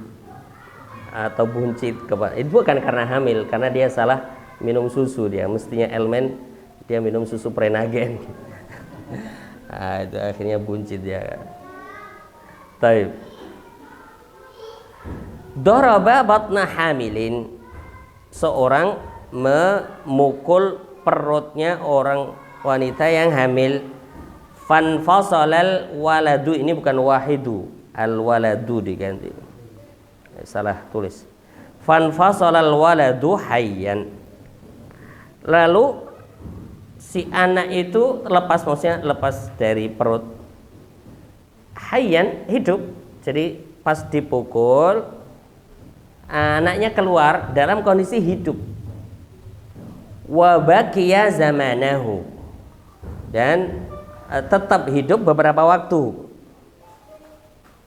atau buncit, itu bukan karena hamil, karena dia salah minum susu. Dia mestinya elemen, dia minum susu Prenagen. Itu akhirnya buncit dia. Taib. Daraba batna hamilin, seorang memukul perutnya orang wanita yang hamil. Fanfasalal waladu, ini bukan wahidu, al waladu diganti, salah tulis. Fanfasalal waladu hayyan, lalu si anak itu lepas, maksudnya lepas dari perut. Hayyan, hidup. Jadi pas dipukul anaknya keluar dalam kondisi hidup. Wa baqiya zamanahu, dan tetap hidup beberapa waktu.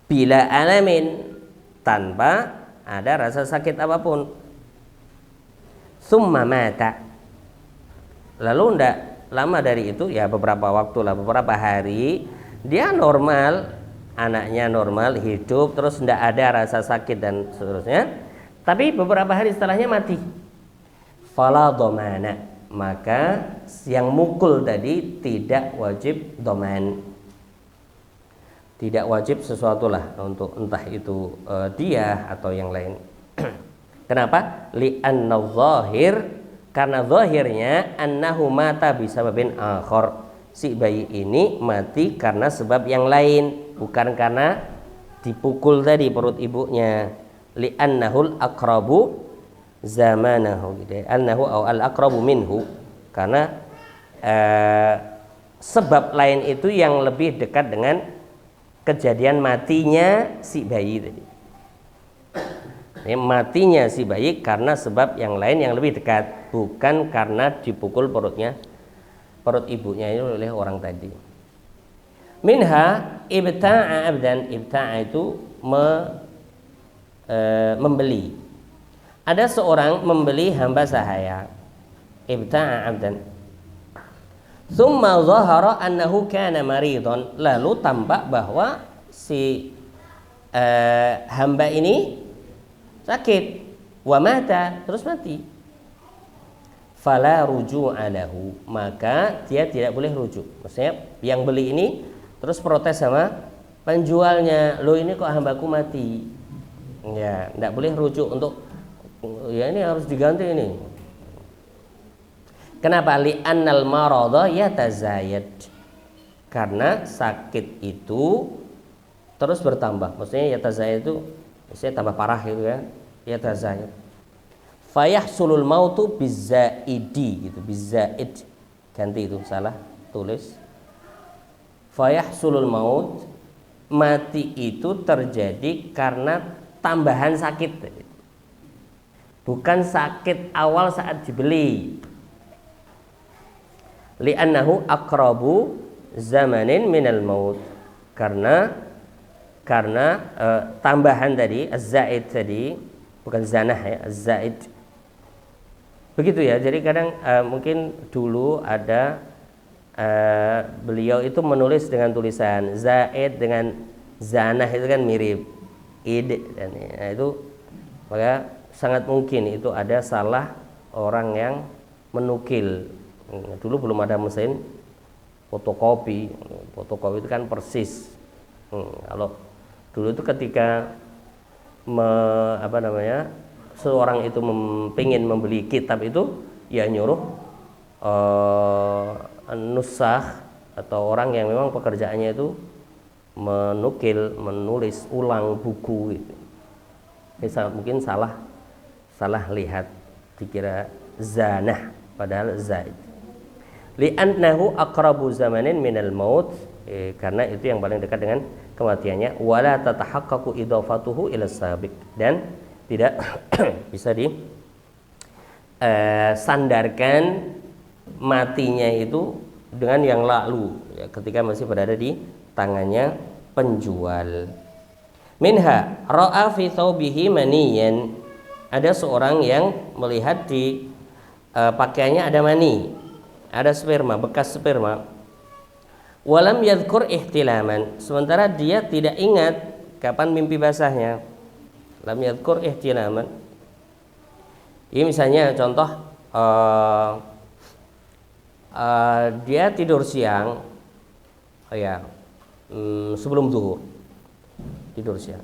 Bila alamin, tanpa ada rasa sakit apapun. Summa mata, lalu ndak lama dari itu, ya beberapa waktu lah, beberapa hari, dia normal, anaknya normal, hidup, terus ndak ada rasa sakit dan seterusnya. Tapi beberapa hari setelahnya mati. Fala dhamana, maka yang mukul tadi tidak wajib dhaman, tidak wajib sesuatu lah untuk entah itu dia atau yang lain. Kenapa? Li'anna zahir, karena zahirnya annahu mata bisababin akhar, si bayi ini mati karena sebab yang lain, bukan karena dipukul tadi perut ibunya. Li'annahul aqrabu zamanahu, gitu. Annahu au al aqrabu minhu, karena sebab lain itu yang lebih dekat dengan kejadian matinya si bayi tadi. Matinya si bayi karena sebab yang lain yang lebih dekat, bukan karena dipukul perut ibunya ini oleh orang tadi. Minha ibta'a abdan, ibta'a itu membeli. Ada seorang membeli hamba sahaya, ibta'a abdan. Thumma zahara annahu kana maridhan, lalu tampak bahwa si hamba ini sakit, wa mata, terus mati. Fala ruju'a lahu, maka dia tidak boleh rujuk. Maksudnya yang beli ini terus protes sama penjualnya, lo ini kok hambaku mati. Ya, tidak boleh rujuk untuk, ya ini harus diganti ini. Kenapa? Li'annal maradha yatazayad, karena sakit itu terus bertambah. Maksudnya yatazayad itu maksudnya tambah parah gitu ya. Yatazayad. Fayahsulul mautu bizzaidi gitu, bizzaid. Ganti itu, salah tulis. Fayahsulul maut, mati itu terjadi karena tambahan sakit. bukan sakit awal saat dibeli. Li'annahu aqrabu zamanin minal maut. Karena tambahan tadi, az-zaid tadi, bukan zanah ya, az-zaid. Begitu ya. Jadi kadang mungkin dulu ada beliau itu menulis dengan tulisan zaid dengan zanah itu kan mirip id dan itu, maka sangat mungkin itu ada salah orang yang menukil. Dulu belum ada mesin fotokopi itu kan persis. Kalau dulu itu ketika seorang itu ingin membeli kitab itu, ya nyuruh nusakh atau orang yang memang pekerjaannya itu menukil, menulis ulang buku gitu. Mungkin salah lihat, dikira zanah padahal zaid. Li'annahu aqrabu zamanin minal maut, karena itu yang paling dekat dengan kematiannya. Wala tatahaqqaqu idafatuhu ila sabiq, dan tidak bisa sandarkan matinya itu dengan yang lalu ya, ketika masih berada di tangannya penjual. Minha ra'a fi thawbihi maniyan, ada seorang yang melihat di pakaiannya ada mani, ada sperma, bekas sperma. Walam yadhkur ihtilaman, sementara dia tidak ingat kapan mimpi basahnya. Lam yadhkur ihtilaman. Ini misalnya contoh dia tidur siang, sebelum zuhur, tidur siang.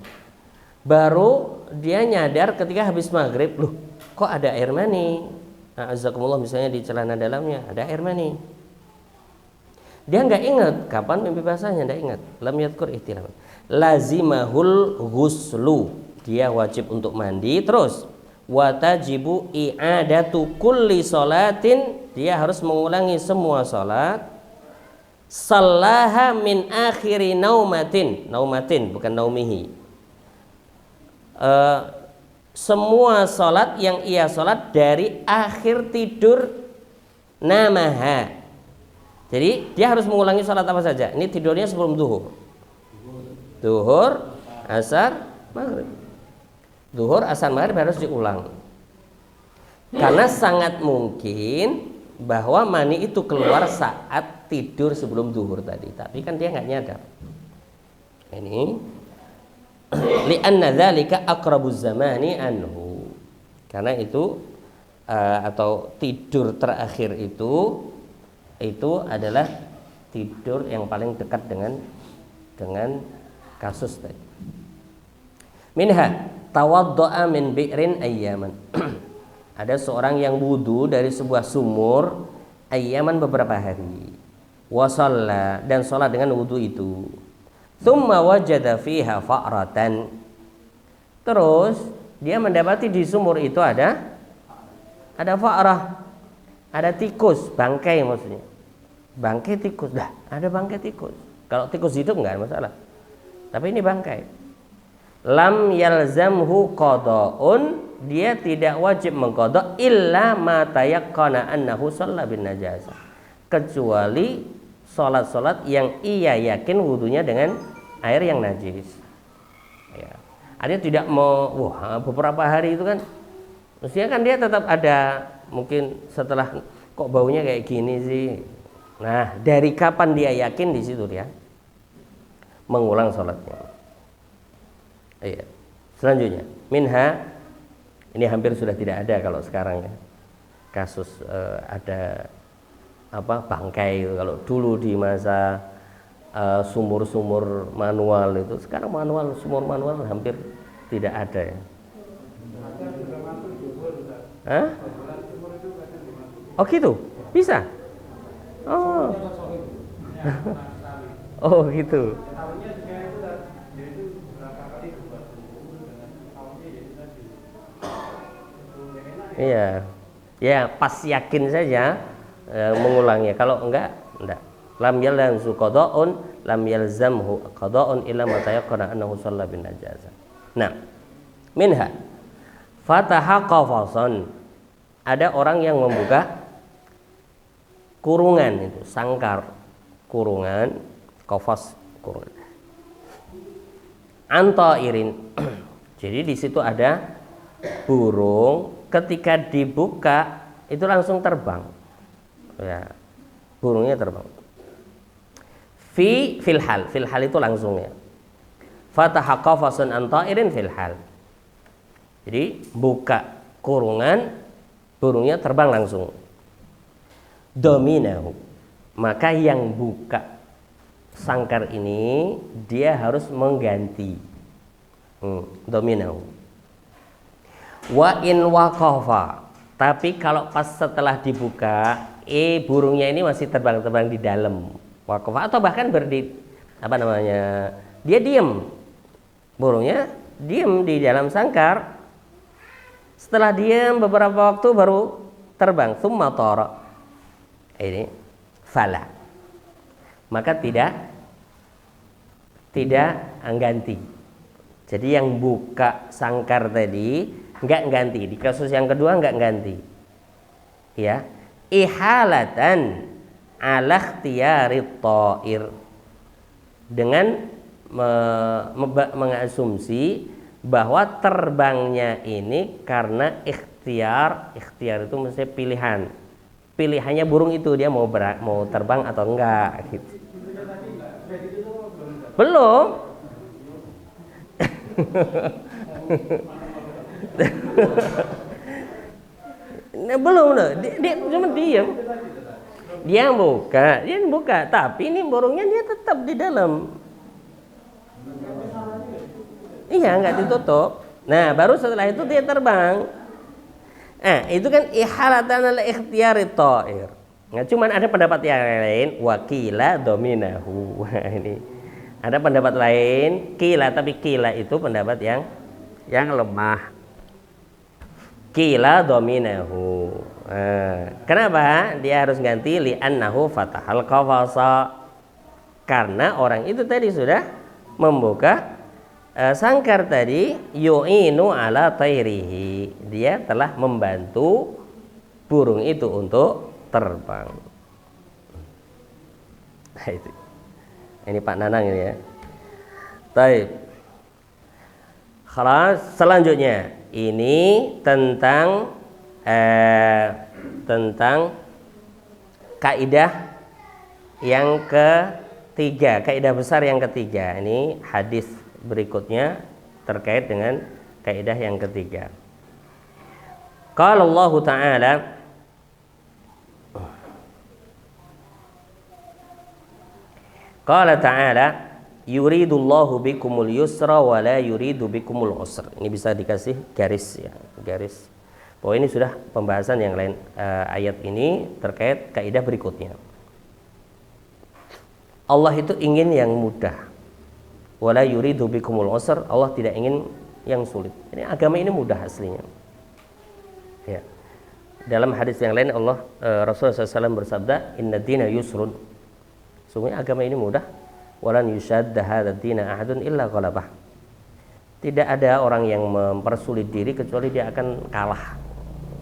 Baru dia nyadar ketika habis maghrib, loh kok ada air mani? Azakumullah, misalnya di celana dalamnya ada air mani. Dia nggak ingat kapan mimpi basahnya, nggak ingat. Lam yadhkur ihtilaman. Lazimahul ghuslu, dia wajib untuk mandi. Terus watajibu i'adatu kulli sholatin, dia harus mengulangi semua salat. Sallaha min akhiri naumatin bukan naumihi. Semua salat yang ia salat dari akhir tidur namaha. Jadi dia harus mengulangi salat apa saja. Ini tidurnya sebelum zuhur, asar, maghrib. Zuhur, asar, maghrib harus diulang. Karena sangat mungkin bahwa mani itu keluar saat tidur sebelum zuhur tadi, tapi kan dia nggak nyadar. Ini li'anna dzalika aqrabuz zamani anhu, karena itu atau tidur terakhir itu adalah tidur yang paling dekat dengan kasus tadi. Minha tawaddo'a min bi'rin ayyaman. Ada seorang yang wudu dari sebuah sumur ayyaman beberapa hari. Wa shalla, dan sholat dengan wudu itu. Tsumma wajada fiha fa'ratan. Terus dia mendapati di sumur itu ada fa'rah, ada tikus, bangkai maksudnya. Bangkai tikus. Dah, ada bangkai tikus. Kalau tikus hidup enggak ada masalah. Tapi ini bangkai. Lam yalzamhu qada'un, dia tidak wajib mengqada illa ma tayaqqana annahu shalla bin najasah, kecuali salat-salat yang ia yakin wudunya dengan air yang najis. Ya. Artinya tidak mau beberapa hari itu kan mestinya kan dia tetap ada, mungkin setelah kok baunya kayak gini sih. Nah, dari kapan dia yakin, di situ dia mengulang salatnya. Iya. Selanjutnya, minha, ini hampir sudah tidak ada kalau sekarang ya. Kasus ada bangkai. Kalau dulu di masa sumur-sumur manual itu, sekarang sumur manual hampir tidak ada ya. Hah? Oh gitu, bisa. Oh, oh gitu. Iya, ya pas yakin saja mengulangnya. Kalau enggak. Lam yalzamhu qada'un, lam yalzamhu qada'un illa ma tayaqqana annahu shalla bin najasah. Nah, minha Fataha qafason. Ada orang yang membuka kurungan itu, sangkar kurungan, qafas kurungan. Antairin. Jadi di situ ada burung, ketika dibuka itu langsung terbang. Ya. Burungnya terbang. Filhal itu langsung ya. Fataha qafasun antairin filhal. Jadi buka kurungan, burungnya terbang langsung. Dominahu. Maka yang buka sangkar ini dia harus mengganti. Dominahu. Wa in waqafa. Tapi kalau pas setelah dibuka, burungnya ini masih terbang-terbang di dalam. Waqafa atau bahkan dia diam. Burungnya diam di dalam sangkar. Setelah diam beberapa waktu baru terbang. Tsumma tara. Ini fala. Maka tidak ganti. Jadi yang buka sangkar tadi enggak ganti. Di kasus yang kedua enggak ganti. Ya. Ihalatan ala ikhtiyarit ta'ir. Dengan mengasumsi bahwa terbangnya ini karena ikhtiar itu maksudnya pilihannya burung itu, dia mau terbang atau enggak gitu. Belum. Belum loh, dia cuma diam. Dia buka, tapi ini burungnya dia tetap di dalam. Iya, nggak ditutup. Nah, baru setelah itu dia terbang. Itu kan ihalatan ala ikhtiyari ta'ir. Nah, cuman ada pendapat yang lain, wakila dominahu. Ini ada pendapat lain, kila, tapi kila itu pendapat yang lemah. Kila dominahu. Kenapa dia harus ganti? Li'annahu fatahal qafasa. Karena orang itu tadi sudah membuka sangkar tadi, yu'inu ala tairihi. Dia telah membantu burung itu untuk terbang. Nah, itu. Ini Pak Nanang ini ya. Baik. Selanjutnya ini tentang kaidah yang ketiga, kaidah besar yang ketiga. Ini hadis berikutnya terkait dengan kaidah yang ketiga. Qala Allah Ta'ala, Qala Ta'ala, yuridullahu bikumul yusra wa la yuridu bikumul usra. Ini bisa dikasih garis ya, garis. Bahwa ini sudah pembahasan yang lain, ayat ini terkait kaidah berikutnya. Allah itu ingin yang mudah. Wala yuridu bikumul usr. Allah tidak ingin yang sulit. Ini agama ini mudah aslinya. Ya. Dalam hadis yang lain Rasulullah SAW bersabda, Inna dina yusrun. Sungguhnya agama ini mudah. Walan yushadda hadzal dina ahadun illa ghalabah. Tidak ada orang yang mempersulit diri kecuali dia akan kalah.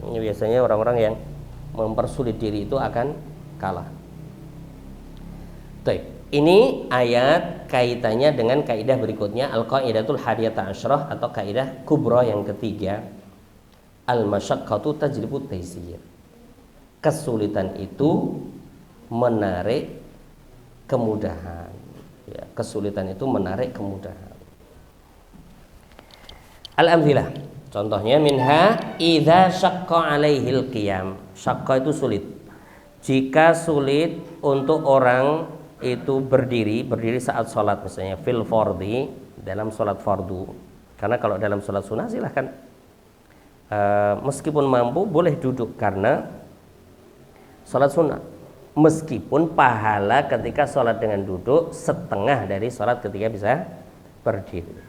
Ini biasanya orang-orang yang mempersulit diri itu akan kalah. Baik. Ini ayat kaitannya dengan kaidah berikutnya, al-qaidatul hadiyata asyrah atau kaidah kubra yang ketiga, al-masyaqqatu tajlibut taysir. Kesulitan itu menarik kemudahan. Ya, kesulitan itu menarik kemudahan. Al-amthilah. Contohnya minha idza syaqqa alaihil qiyam. Syaqqa itu sulit. Jika sulit untuk orang itu berdiri saat sholat, misalnya fil fardhi, dalam sholat fardu. Karena kalau dalam sholat sunnah silahkan meskipun mampu boleh duduk karena sholat sunnah. Meskipun pahala ketika sholat dengan duduk setengah dari sholat ketika bisa berdiri.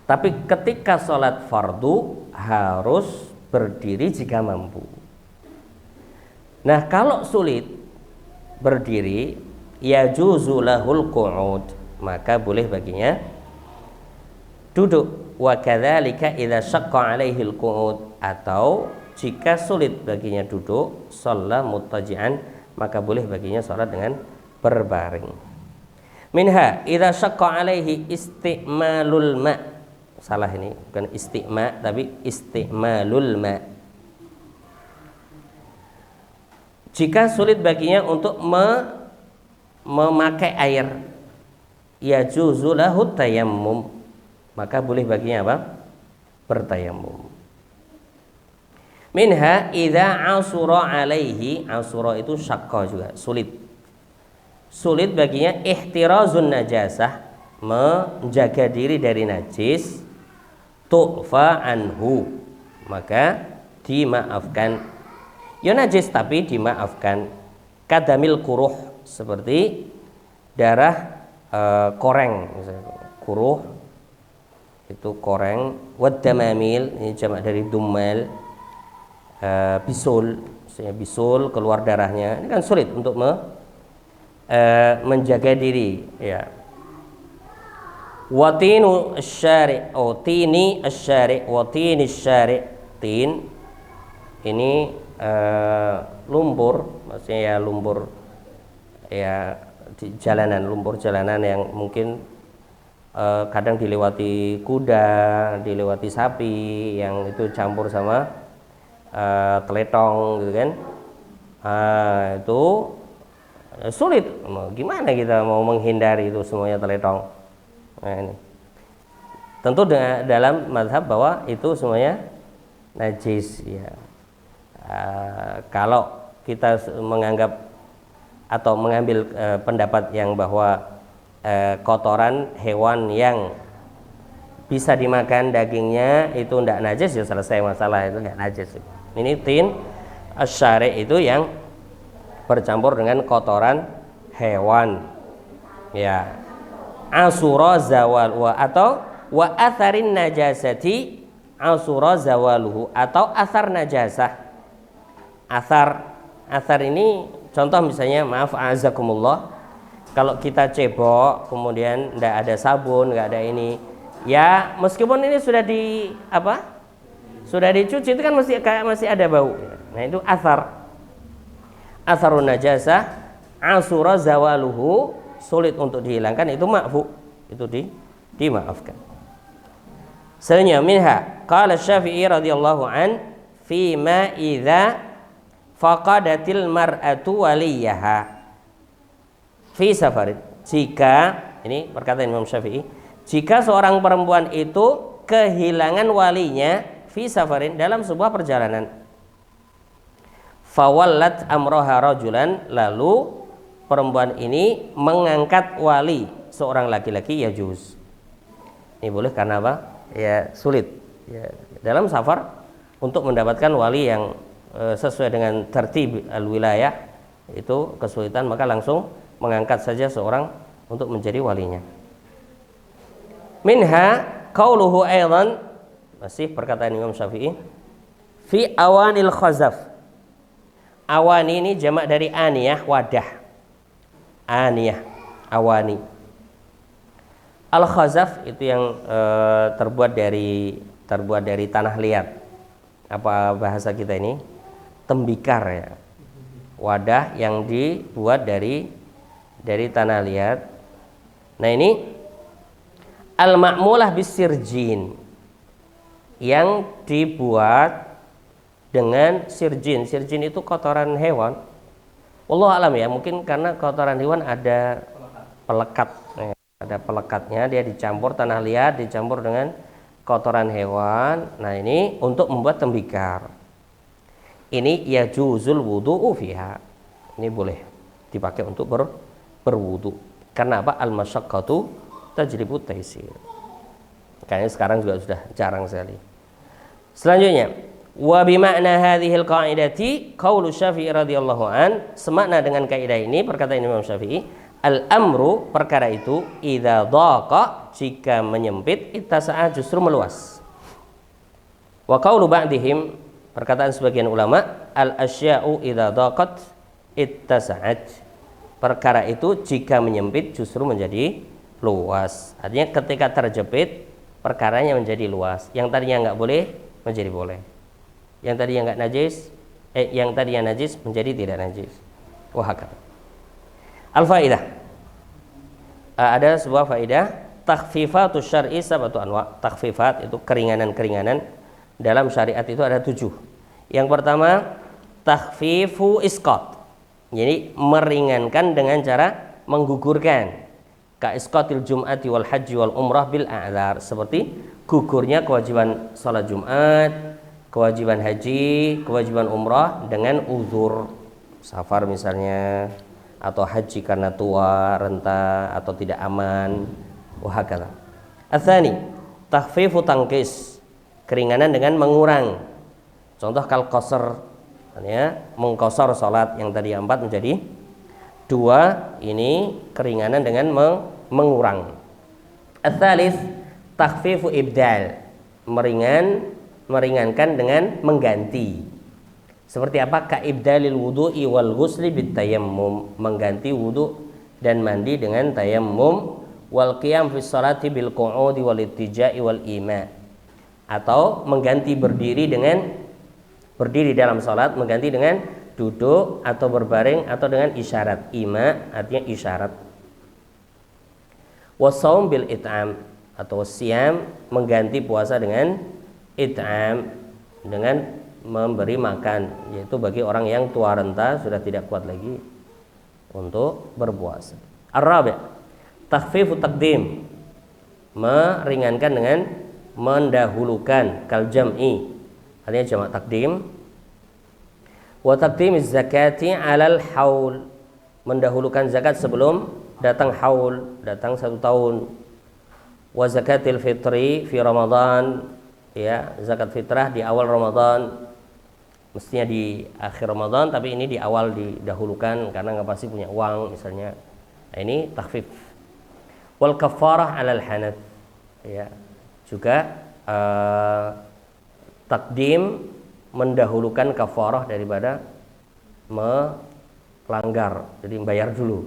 Tapi ketika sholat fardu harus berdiri jika mampu. Nah, kalau sulit berdiri, yajuzu lahul qu'ud, maka boleh baginya duduk. wa kadzalika idza syaqqa 'alaihi al-qu'ud, atau jika sulit baginya duduk, shalla muttaji'an, maka boleh baginya salat dengan berbaring. Minha idza syaqqa 'alaihi isti'malul ma'. Salah ini, bukan isti'ma tapi isti'malul ma'. Jika sulit baginya untuk memakai air, yajuzu lahu tayammum, maka boleh baginya apa? Bertayamum. Minha idza asura alaihi, asura itu syaqqa juga, sulit. Sulit baginya ihtirazun najasah, menjaga diri dari najis, tu'fa anhu, maka dimaafkan. Ya najis tapi dimaafkan. Kadamil kuruh, seperti darah koreng misalnya. Kuruh itu koreng, waddamamil ini jamak dari dummal. Bisul, misalnya bisul keluar darahnya, ini kan sulit untuk menjaga diri, ya. Watinu asyari', tini asyari', watini asyari', tin ini lumpur, maksudnya ya lumpur ya di jalanan, lumpur jalanan yang mungkin kadang dilewati kuda, dilewati sapi, yang itu campur sama teletong gitu kan. Itu sulit, gimana kita mau menghindari itu semuanya teletong. Nah, ini tentu dalam mazhab bahwa itu semuanya najis, ya. Kalau kita menganggap atau mengambil pendapat yang bahwa kotoran hewan yang bisa dimakan dagingnya itu tidak najis, ya selesai masalah, itu nggak najis. Ini tin asyari' itu yang bercampur dengan kotoran hewan, ya. Asura zawal atau wa atharin najasati asura zawaluhu, atau asar najasah. Asar ini contoh misalnya, maaf azakumullah, kalau kita cebok kemudian tidak ada sabun, nggak ada ini, ya meskipun ini sudah sudah dicuci, itu kan masih ada bau. Nah itu asarun najasah asura zawaluhu, sulit untuk dihilangkan, itu ma'fu, itu dimaafkan. Selanjutnya minha qala Syafi'i radhiyallahu an fi ma idza faqadatil mar'atu waliyaha fi safarin, jika, ini perkataan Imam Syafi'i, jika seorang perempuan itu kehilangan walinya fi safarin, dalam sebuah perjalanan, fawallat amroha rajulan, lalu perempuan ini mengangkat wali seorang laki-laki, ya juz. Ini boleh karena apa? Ya sulit, ya, dalam safar untuk mendapatkan wali yang sesuai dengan tertib al-wilayah, itu kesulitan, maka langsung mengangkat saja seorang untuk menjadi walinya. Minha qauluhu aidan, masih perkataan Imam Syafi'i, fi awanil khazaf. Awani ini jamak dari aniyah, wadah. Aniyah, awani. Al-khazaf itu yang terbuat dari tanah liat. Apa bahasa kita ini? Tembikar, ya. Wadah yang dibuat dari tanah liat. Nah ini al-ma'mulah bisirjin, yang dibuat dengan sirjin. Sirjin itu kotoran hewan. Wallahu alam, ya, mungkin karena kotoran hewan ada pelekat, ya, ada pelekatnya, dia dicampur tanah liat, dicampur dengan kotoran hewan. Nah ini untuk membuat tembikar. Ini yajuzul wudu'u fiha, ini boleh dipakai untuk berwudu. Karena apa? Al-masyaqqatu tajribut taisir. Kayaknya sekarang juga sudah jarang sekali. Selanjutnya, wa bima'na hadhil qa'idati qaulu Syafi'i radhiyallahu an, semakna dengan kaidah ini perkataan Imam Syafi'i, al-amru, perkara itu, idza dhaqa, jika menyempit, ittasa'a, justru meluas. Wa qaulu ba'dihim, perkataan sebagian ulama, al-asya'u idza dhaqat ittasa'at, perkara itu jika menyempit justru menjadi luas. Artinya ketika terjepit perkaranya menjadi luas. Yang tadinya nggak boleh menjadi boleh. Yang tadinya nggak najis, yang tadinya najis menjadi tidak najis. Wahakata. Al-faidah. Ada sebuah faidah, takhfifatus syar'i sab'atu anwa'. Takhfifat itu keringanan-keringanan dalam syariat itu ada 7. Yang pertama, takhfifu isqat. Jadi meringankan dengan cara menggugurkan. Ka isqatil jum'ati wal haji wal umrah bil a'dzar, seperti gugurnya kewajiban salat Jumat, kewajiban haji, kewajiban umrah dengan uzur, safar misalnya, atau haji karena tua, renta, atau tidak aman, wahakala. Ats-tsani, takhfifu tangkis, keringanan dengan mengurang. Contoh kal qasr, ya, mengqasar salat yang tadi 4 menjadi 2, ini keringanan dengan mengurang. Ats-tsalits, takhfifu ibdal, meringankan dengan mengganti. Seperti apa? Ka ibdalil wudu'i wal ghusli bit tayammum, mengganti wudu dan mandi dengan tayammum, wal qiyam fi sholati bil qu'udi wal ittija'i wal ima, atau mengganti berdiri dalam salat, mengganti dengan duduk atau berbaring atau dengan isyarat. Ima artinya isyarat. Wasaum bil it'am, atau siam, mengganti puasa dengan it'am, dengan memberi makan, yaitu bagi orang yang tua renta sudah tidak kuat lagi untuk berpuasa. Ar-rabi', takhfifu taqdim, meringankan dengan mendahulukan, kal jam'i, artinya jamak takdim. Wa taqdimiz zakati 'alal haul, mendahulukan zakat sebelum datang haul, datang 1 tahun. Wa zakatil fitri fi Ramadan, ya, zakat fitrah di awal Ramadan, mestinya di akhir Ramadan, tapi ini di awal didahulukan karena nggak pasti punya uang misalnya. Nah, ini takhfif. Wal kafarah 'alal hanath, ya, juga takdim, mendahulukan kafarah daripada melanggar. Jadi bayar dulu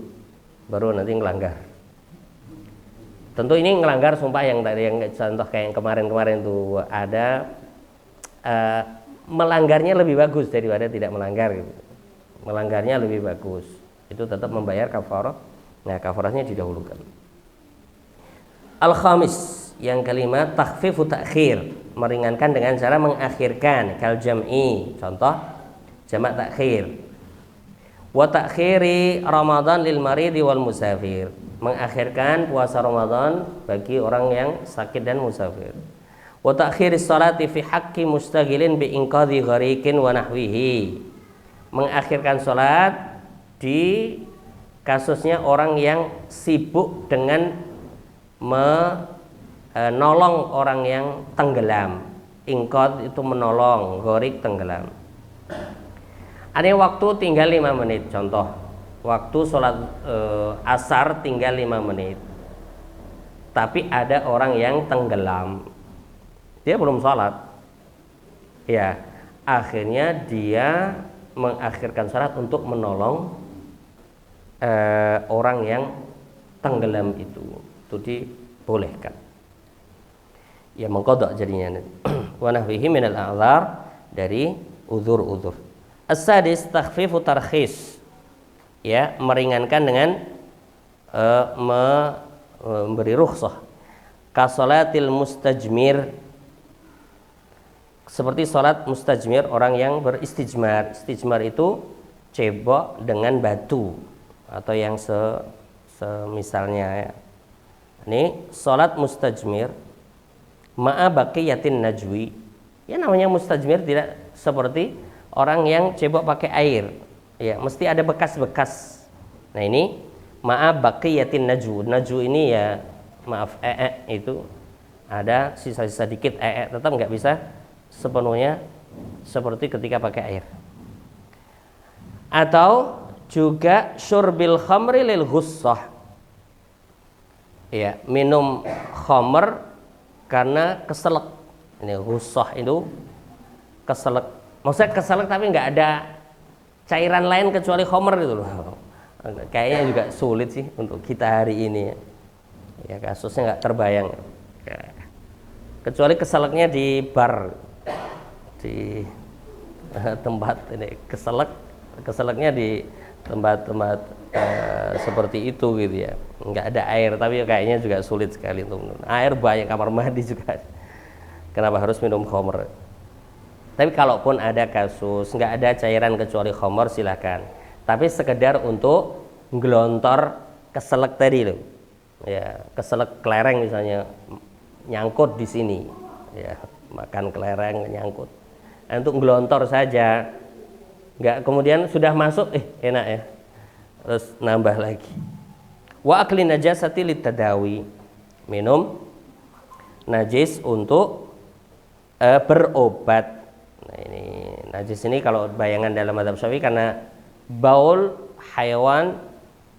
baru nanti ngelanggar. Tentu ini ngelanggar sumpah yang tadi, yang contoh kayak yang kemarin-kemarin tuh ada, melanggarnya lebih bagus daripada tidak melanggar gitu. Melanggarnya lebih bagus, itu tetap membayar kafarah. Nah, kafarahnya didahulukan. Al-khamis, yang kelima, takhfifu ta'khir, meringankan dengan cara mengakhirkan, kal jam'i, contoh jamak takhir. Wa ta'khiri Ramadan lil maridi wal musafir, mengakhirkan puasa Ramadan bagi orang yang sakit dan musafir. Wa ta'khiri sholati fi haqqi mustaghilin bi inqadhi ghariqin wa nahwihi, mengakhirkan salat di kasusnya orang yang sibuk dengan menolong orang yang tenggelam. Inqadh itu menolong, ghariq tenggelam. Ada waktu tinggal 5 menit, contoh waktu sholat asar tinggal 5 menit, tapi ada orang yang tenggelam, dia belum sholat, ya, akhirnya dia mengakhirkan sholat untuk menolong orang yang tenggelam itu dibolehkan, ya, mengqadha jadinya. Wa nahwihi minal a'dzar, dari uzur-uzur. As-sadis, takhfifu tarkhis, ya, meringankan dengan memberi rukhsah. Kasolatil mustajmir, seperti salat mustajmir, orang yang beristijmar. Istijmar itu cebok dengan batu atau yang semisalnya, ya. Ini salat mustajmir ma'a baqiyatin najwi, ya, namanya mustajmir tidak seperti orang yang cebok pakai air, ya, mesti ada bekas-bekas. Nah, ini ma'a baqiyatin najwu. Najwu ini, ya, maaf, itu ada sisa-sisa dikit, tetap nggak bisa sepenuhnya seperti ketika pakai air. Atau juga syurbil khamri lil ghussah, ya, minum khamr karena keselak. Ini ghussah itu keselak, maksudnya keselak tapi nggak ada cairan lain kecuali khamr itu loh. Kayaknya juga sulit sih untuk kita hari ini, ya, kasusnya nggak terbayang, ya. kecuali keselaknya di bar, di tempat ini keselaknya di tempat-tempat seperti itu gitu ya, nggak ada air, tapi kayaknya juga sulit sekali untuk minum air, banyak kamar mandi juga, kenapa harus minum khamr? Tapi kalaupun ada kasus nggak ada cairan kecuali khamr, silahkan, tapi sekedar untuk ngelontor keselak tadi loh ya, keselak kelereng misalnya nyangkut di sini ya, makan kelereng nyangkut, nah, untuk ngelontor saja, nggak kemudian sudah masuk enak ya terus nambah lagi. Wa akli najasati litadawi, minum najis untuk berobat. Nah, ini najis ini kalau bayangan dalam mazhab Syafi'i karena baul hayawan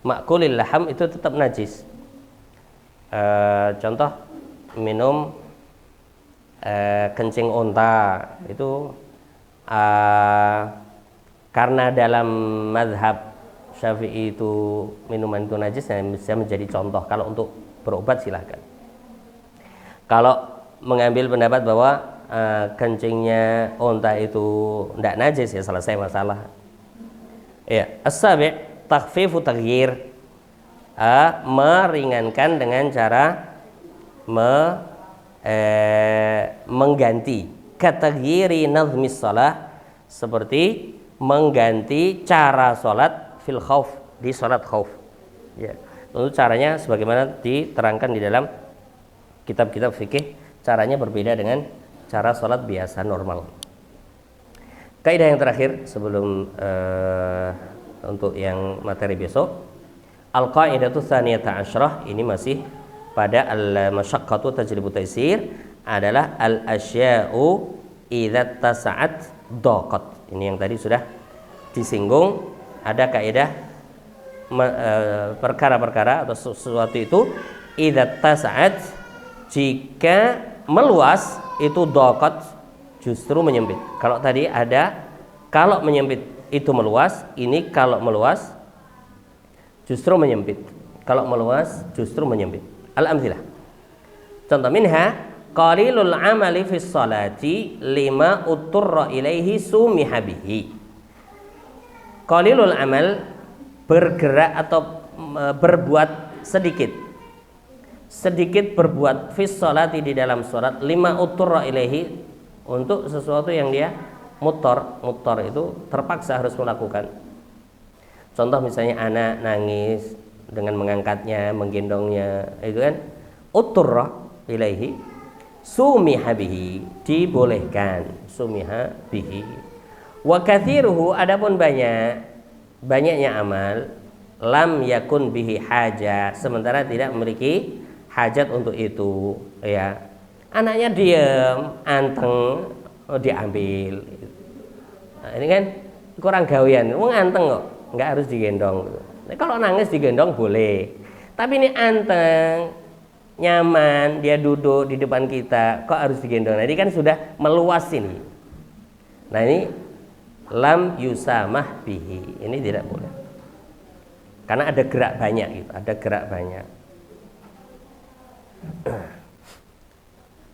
makulil laham itu tetap najis. Contoh minum kencing unta itu karena dalam mazhab Syafi'i itu minuman itu najis, bisa menjadi contoh. Kalau untuk berobat silahkan. Kalau mengambil pendapat bahwa kencingnya unta itu tidak najis, ya selesai masalah. Ya, as-sabi' takhfifu taghyir, meringankan dengan cara mengganti, kataghyiri nazmis shalah, seperti mengganti cara sholat fil khauf, di sholat khauf ya. Tentu caranya sebagaimana diterangkan di dalam kitab-kitab fikih, caranya berbeda dengan cara sholat biasa normal. Kaidah yang terakhir sebelum untuk yang materi besok, al-qaidatu tsaniyata asyrah, ini masih pada al-masyaqqatu tajlibu taysir, adalah al-asya'u idza tasa'at daqat. Ini yang tadi sudah disinggung. Ada kaidah perkara-perkara atau sesuatu itu idza tasa'at, jika meluas itu daqat, justru menyempit. Kalau tadi ada kalau menyempit itu meluas, ini kalau meluas justru menyempit. Kalau meluas justru menyempit. Al-amtsilah. Contoh minha qalilul amali fis salati lima uturra ilaihi sumiha bihi. Qalilul amal, bergerak atau berbuat sedikit. Sedikit berbuat fis salati, di dalam salat, lima uturra ilaihi, untuk sesuatu yang dia mutor itu terpaksa harus melakukan. Contoh misalnya anak nangis, dengan mengangkatnya, menggendongnya, itu kan uturra ilaihi sumiha bihi, dibolehkan, sumiha bihi. Wa kathiruhu, adapun banyaknya amal, lam yakun bihi haja, sementara tidak memiliki hajat untuk itu ya. Anaknya diam, anteng, diambil. Nah, ini kan kurang gawean, wong anteng kok, nggak harus digendong. Nah, kalau nangis digendong boleh, tapi ini anteng, nyaman, dia duduk di depan kita, kok harus digendong? Nah, ini kan sudah meluas ini. Nah, ini lam yusamah bihi, ini tidak boleh, karena ada gerak banyak gitu, ada gerak banyak.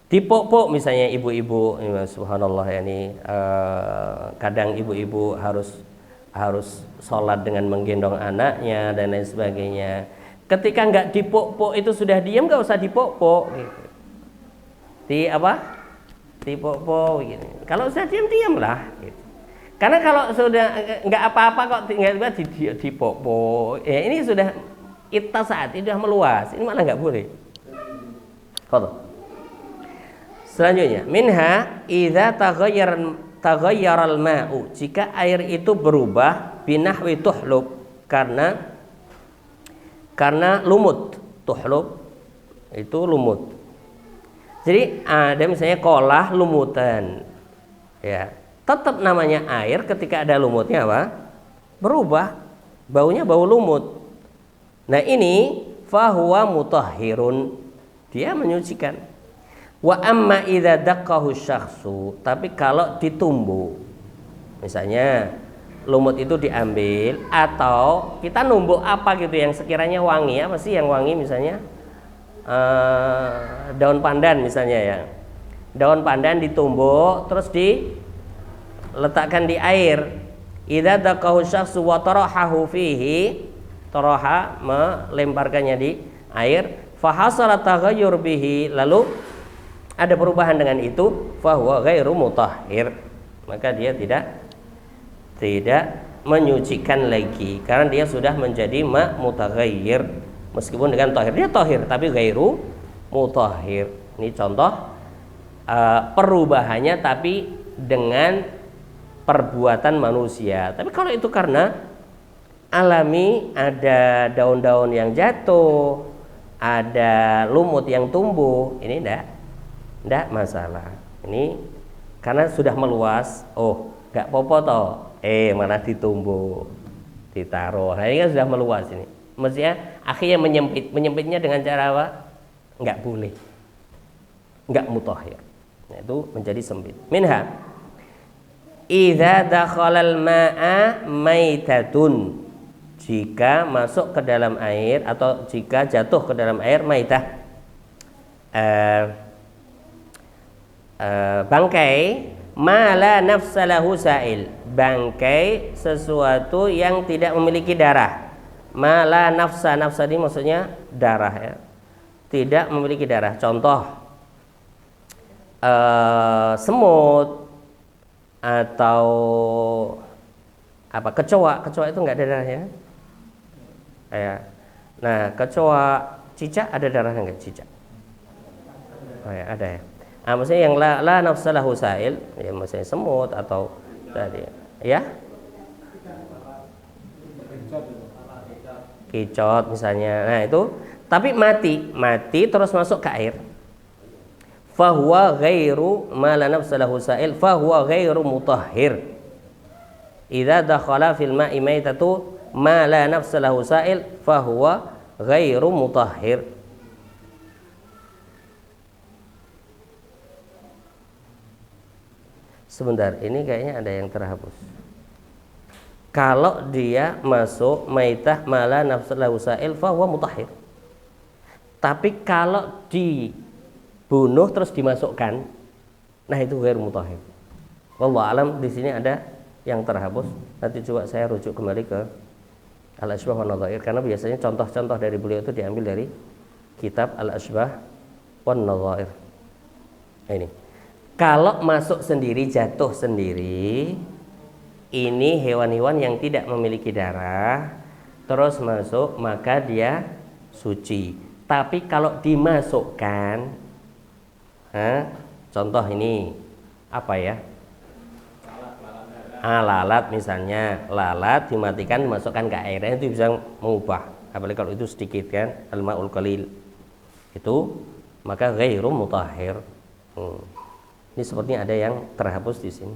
Dipok-pok misalnya ibu-ibu, subhanallah ya, ini kadang ibu-ibu harus sholat dengan menggendong anaknya dan lain sebagainya. Ketika nggak dipok-pok itu sudah diam, nggak usah dipok-pok gitu. Dipok-pok gitu. Kalau sudah diam-diamlah gitu. Karena kalau sudah nggak apa-apa kok tinggal dipok-pok, ya ini sudah saat ini sudah meluas, ini malah nggak boleh. Selanjutnya, minha idza taghayyara al-ma'u, jika air itu berubah binahwi tuhlub, karena lumut. Tuhlub itu lumut. Jadi ada misalnya kolah lumutan, ya tetap namanya air, ketika ada lumutnya apa? Berubah, baunya bau lumut. Nah ini fahuwa mutahhirun, dia menyucikan. Wa amma idza daqqahu syakhsu, tapi kalau ditumbuh, misalnya lumut itu diambil, atau kita numbuk apa gitu yang sekiranya wangi, apa sih yang wangi, misalnya daun pandan misalnya ya, daun pandan ditumbuk terus diletakkan di air. Idza daqahu syakhsu wa tarahahu fihi, taraha melemparkannya di air, fa hasala taghayyur bihi, lalu ada perubahan dengan itu, fa huwa ghairu mutahhir, maka dia tidak menyucikan lagi karena dia sudah menjadi mutaghayyir. Meskipun dengan tahir, dia tahir tapi ghairu mutahhir. Ini contoh perubahannya tapi dengan perbuatan manusia. Tapi kalau itu karena alami, ada daun-daun yang jatuh, ada lumut yang tumbuh, ini enggak masalah. Ini karena sudah meluas, oh enggak popo toh, malah ditumbuk, ditaruh. Nah, ini kan sudah meluas ini. Mestinya akhirnya menyempitnya dengan cara apa? Enggak boleh, enggak mutahhir. Nah, itu menjadi sempit. Minha idza dakhalal ma'a maitatun, jika masuk ke dalam air atau jika jatuh ke dalam air maitah, bangkai, mala nafsalahu sa'il, bangkai sesuatu yang tidak memiliki darah. Mala nafsa, nafsa ini maksudnya darah ya, tidak memiliki darah. Contoh semut atau apa, kecoa itu enggak ada darahnya ya. Nah, kecoa, cicak ada darahnya enggak cicak? Oh ya, ada ya. Maksudnya yang la nafsalahu sa'il, ya maksudnya semut atau tadi ya, kicot misalnya. Nah, itu tapi mati terus masuk ke air, fahuwa ghairu ma la nafsalahu sa'il, fahuwa ghairu mutahhir. Idza dakhala fil ma'i maitatu ma la nafsalahu sa'il, fahuwa ghairu mutahhir. Sebentar, ini kayaknya ada yang terhapus. Kalau dia masuk maitah mala nafsalahu sa'il, fahuwa mutahhir. Tapi kalau dibunuh terus dimasukkan, nah itu ghairu mutahhir. Wallahu alam, di sini ada yang terhapus. Nanti coba saya rujuk kembali ke Al-Asbah wan Nadhair, karena biasanya contoh-contoh dari beliau itu diambil dari kitab Al-Asbah wan Nadhair. Nah, ini kalau masuk sendiri, jatuh sendiri, ini hewan-hewan yang tidak memiliki darah terus masuk, maka dia suci. Tapi kalau dimasukkan, contoh ini apa ya, lalat misalnya, lalat dimatikan dimasukkan ke airnya, itu bisa mengubah, apalagi kalau itu sedikit kan, al-ma'ul qalil itu, maka ghairu mutahhir. Ini sepertinya ada yang terhapus di sini.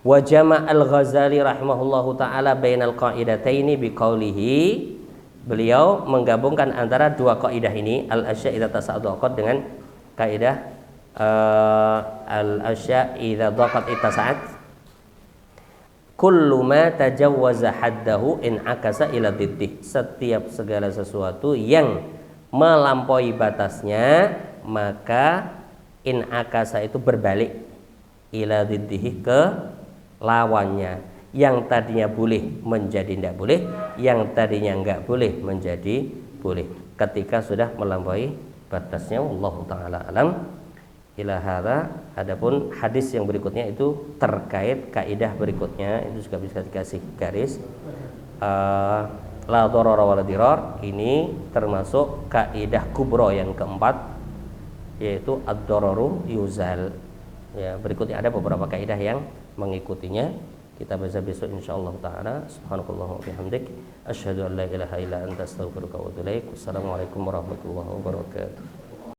Wa jama' al-Ghazali rahimahullahu taala bainal qaidataini biqaulihi, beliau menggabungkan antara dua kaidah ini, al-asya' idza tasaddaqat dengan kaidah al-asya' idza daqat ittasa'at, kullu ma tajawwaza haddahu in akasa ila diddih, setiap segala sesuatu yang melampaui batasnya maka in akasa itu berbalik ila diddihi, ke lawannya. Yang tadinya boleh menjadi tidak boleh, yang tadinya enggak boleh menjadi boleh ketika sudah melampaui batasnya. Wallahu taala alam. Ila hadza, adapun hadis yang berikutnya itu terkait kaidah berikutnya, itu juga bisa dikasih garis. La dharara wala dirar, ini termasuk kaidah kubro yang keempat, yaitu ad-dararu yuzal. Ya, berikutnya ada beberapa kaidah yang mengikutinya. Kita baca besok insyaallah taala. Subhanakallahumma wa bihamdik, asyhadu an la ilaha illa anta, astaghfiruka wa atubu ilaik. Wassalamualaikum warahmatullahi wabarakatuh.